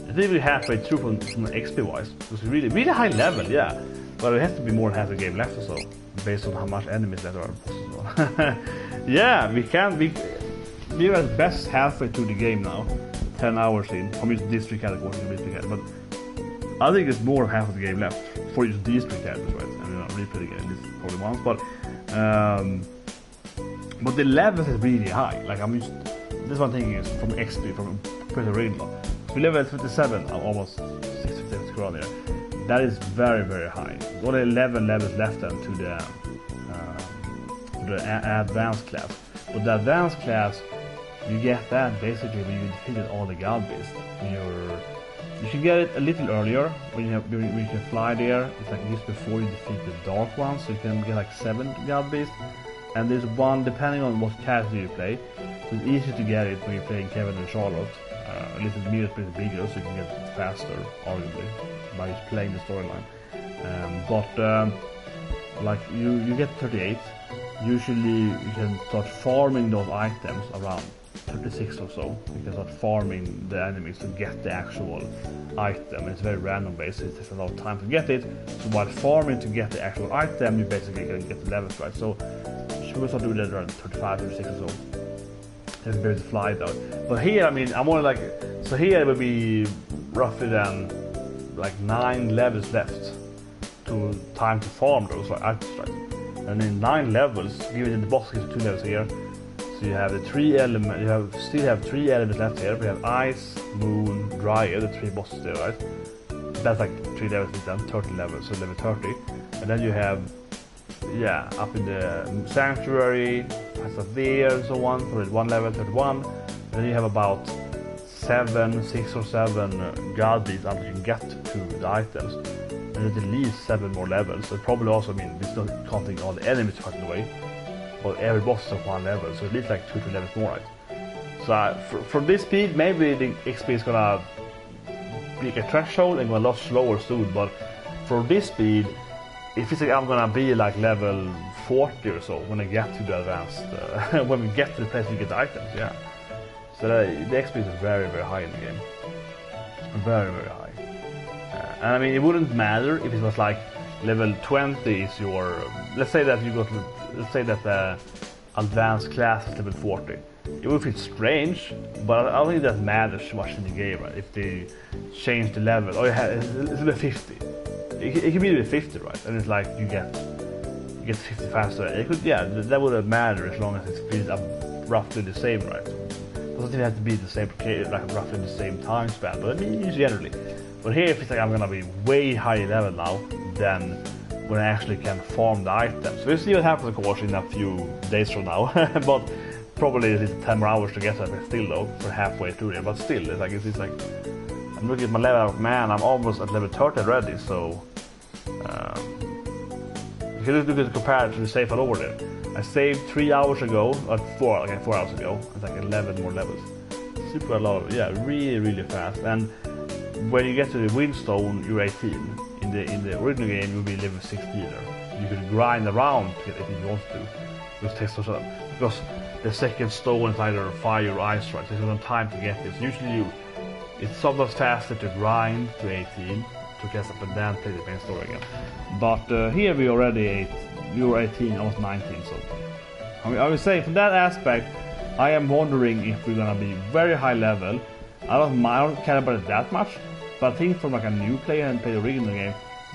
I think we're halfway through from XP wise. It was really high level, yeah. But it has to be more than half a game left or so, based on how much enemies there are. Yeah, we're at best halfway through the game now. 10 hours in. From each district category to district category. But I think there's more than half of the game left for each district category, right? I mean, I'll replay the game this probably once, but the levels is really high. Like this one thing is from XP, from pretty original. We level 57, almost 60 around there. That is very, very high. Only 11 levels left then to the advanced class. But the advanced class, you get that basically when you defeated all the god beasts. You should get it a little earlier when you can fly there. It's like just before you defeat the dark ones, so you can get like 7 god beasts. And there's one depending on what character you play. So it's easier to get it when you're playing Kevin and Charlotte. At least the meter is pretty bigger, so you can get it faster, arguably, by just playing the storyline. Like you get 38. Usually you can start farming those items around 36 or so. You can start farming the enemies to get the actual item. It's very random based, it takes a lot of time to get it. So while farming to get the actual item, you basically can get the levels right. So you should start doing that around 35, 36 or so. There's a bit of fly though. But here, I mean, I'm more like, so here it will be roughly then like 9 levels left to time to farm those items, right? And in 9 levels, given the boss gives 2 levels here, so you have the 3 elements. You still have 3 elements left here. We have ice, moon, dry, the 3 bosses there, right? That's like 3 levels then, 30 levels, so level 30. And then you have, yeah, up in the sanctuary, there and so on, for 1 level 31. And then you have about 6 or 7 god beasts until you can get to the items. And at least 7 more levels. So it probably also means we're still counting all the enemies fighting away. But every boss is at 1 level, so at least like 2 to 3 levels more, right? So for this speed, maybe the XP is gonna be a threshold and go a lot slower soon. But for this speed, it feels like I'm gonna be like level 40 or so when I get to the advanced, when we get to the place we get the items, yeah. So the XP is very, very high in the game. Very, very high. And I mean, it wouldn't matter if it was like level 20 is your, let's say that the advanced class is level 40. It would feel strange, but I don't think that matters much in the game, right? If they change the level, or it's level 50. It could be level 50, right? And it's like you get 50 faster. It could, yeah, that wouldn't matter as long as it speeds up roughly the same, right? It doesn't even have to be the same, like roughly the same time span, but I mean generally. But here it feels like I'm gonna be way higher level now than when I actually can farm the items. So we'll see what happens, of course, in a few days from now. But probably at least 10 more hours to get that still though, for halfway through there. But still, it's like I'm looking at my level, man, I'm almost at level 30 already, so you can look at compare it to the save over there. I saved 3 hours ago, or 4 hours ago. It's like 11 more levels. Super a lot, yeah, really, really fast. And when you get to the Windstone, you're 18. In the original game, you'll be level 16 there. You can grind around to get 18 if you want to. Which takes some, because the second stone is either fire or ice, right? So there's no time to get this. Usually, it's sometimes faster to grind to 18 to get up and then play the main story again. But here we already we were 18, almost 19. So I mean, I would say from that aspect, I am wondering if we're gonna be very high level. I don't care about it that much, but I think from like a new player and play the original game,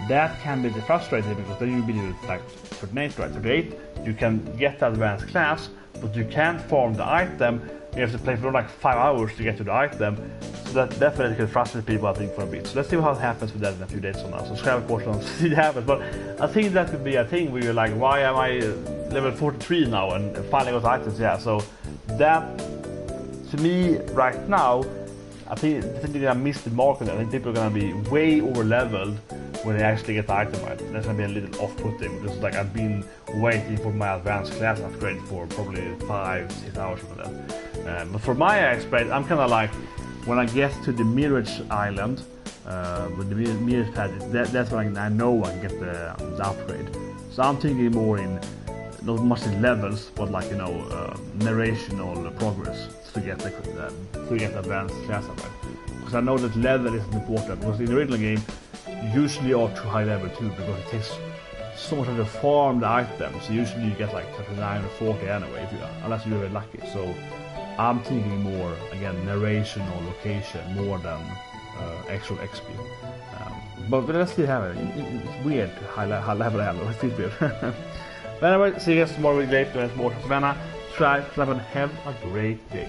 that can be frustrating because then you'll be like 38, right? 38, you can get the advanced class, but you can't farm the item. You have to play for like 5 hours to get to the item. So that definitely can frustrate people, I think, for a bit. So let's see how it happens with that in a few days from now. Subscribe, of course, and see it happens. But I think that could be a thing where you're like, why am I level 43 now and finally got items? Yeah, so that, to me, right now, I think they're gonna miss the mark on that. I think people are gonna be way over leveled when I actually get the item right. That's gonna be a little off-putting because like I've been waiting for my advanced class upgrade for probably 5-6 hours for that. But for my experience, I'm kind of like when I get to the Mirage Island with the Mirage pad, that's when I know I can get the upgrade. So I'm thinking more in not much in levels, but like narrational progress to get the advanced class upgrade. Because I know that level isn't important. Because in the original game, you usually are too high level too, because it takes so much of the farm the items. So usually you get like 39 or 40 anyway, unless you're very lucky. So I'm thinking more again narration or location more than actual XP. But let's see how it's weird to high level. It feels weird. But anyway, see you guys tomorrow with later. More Savannah. Try and have a great day.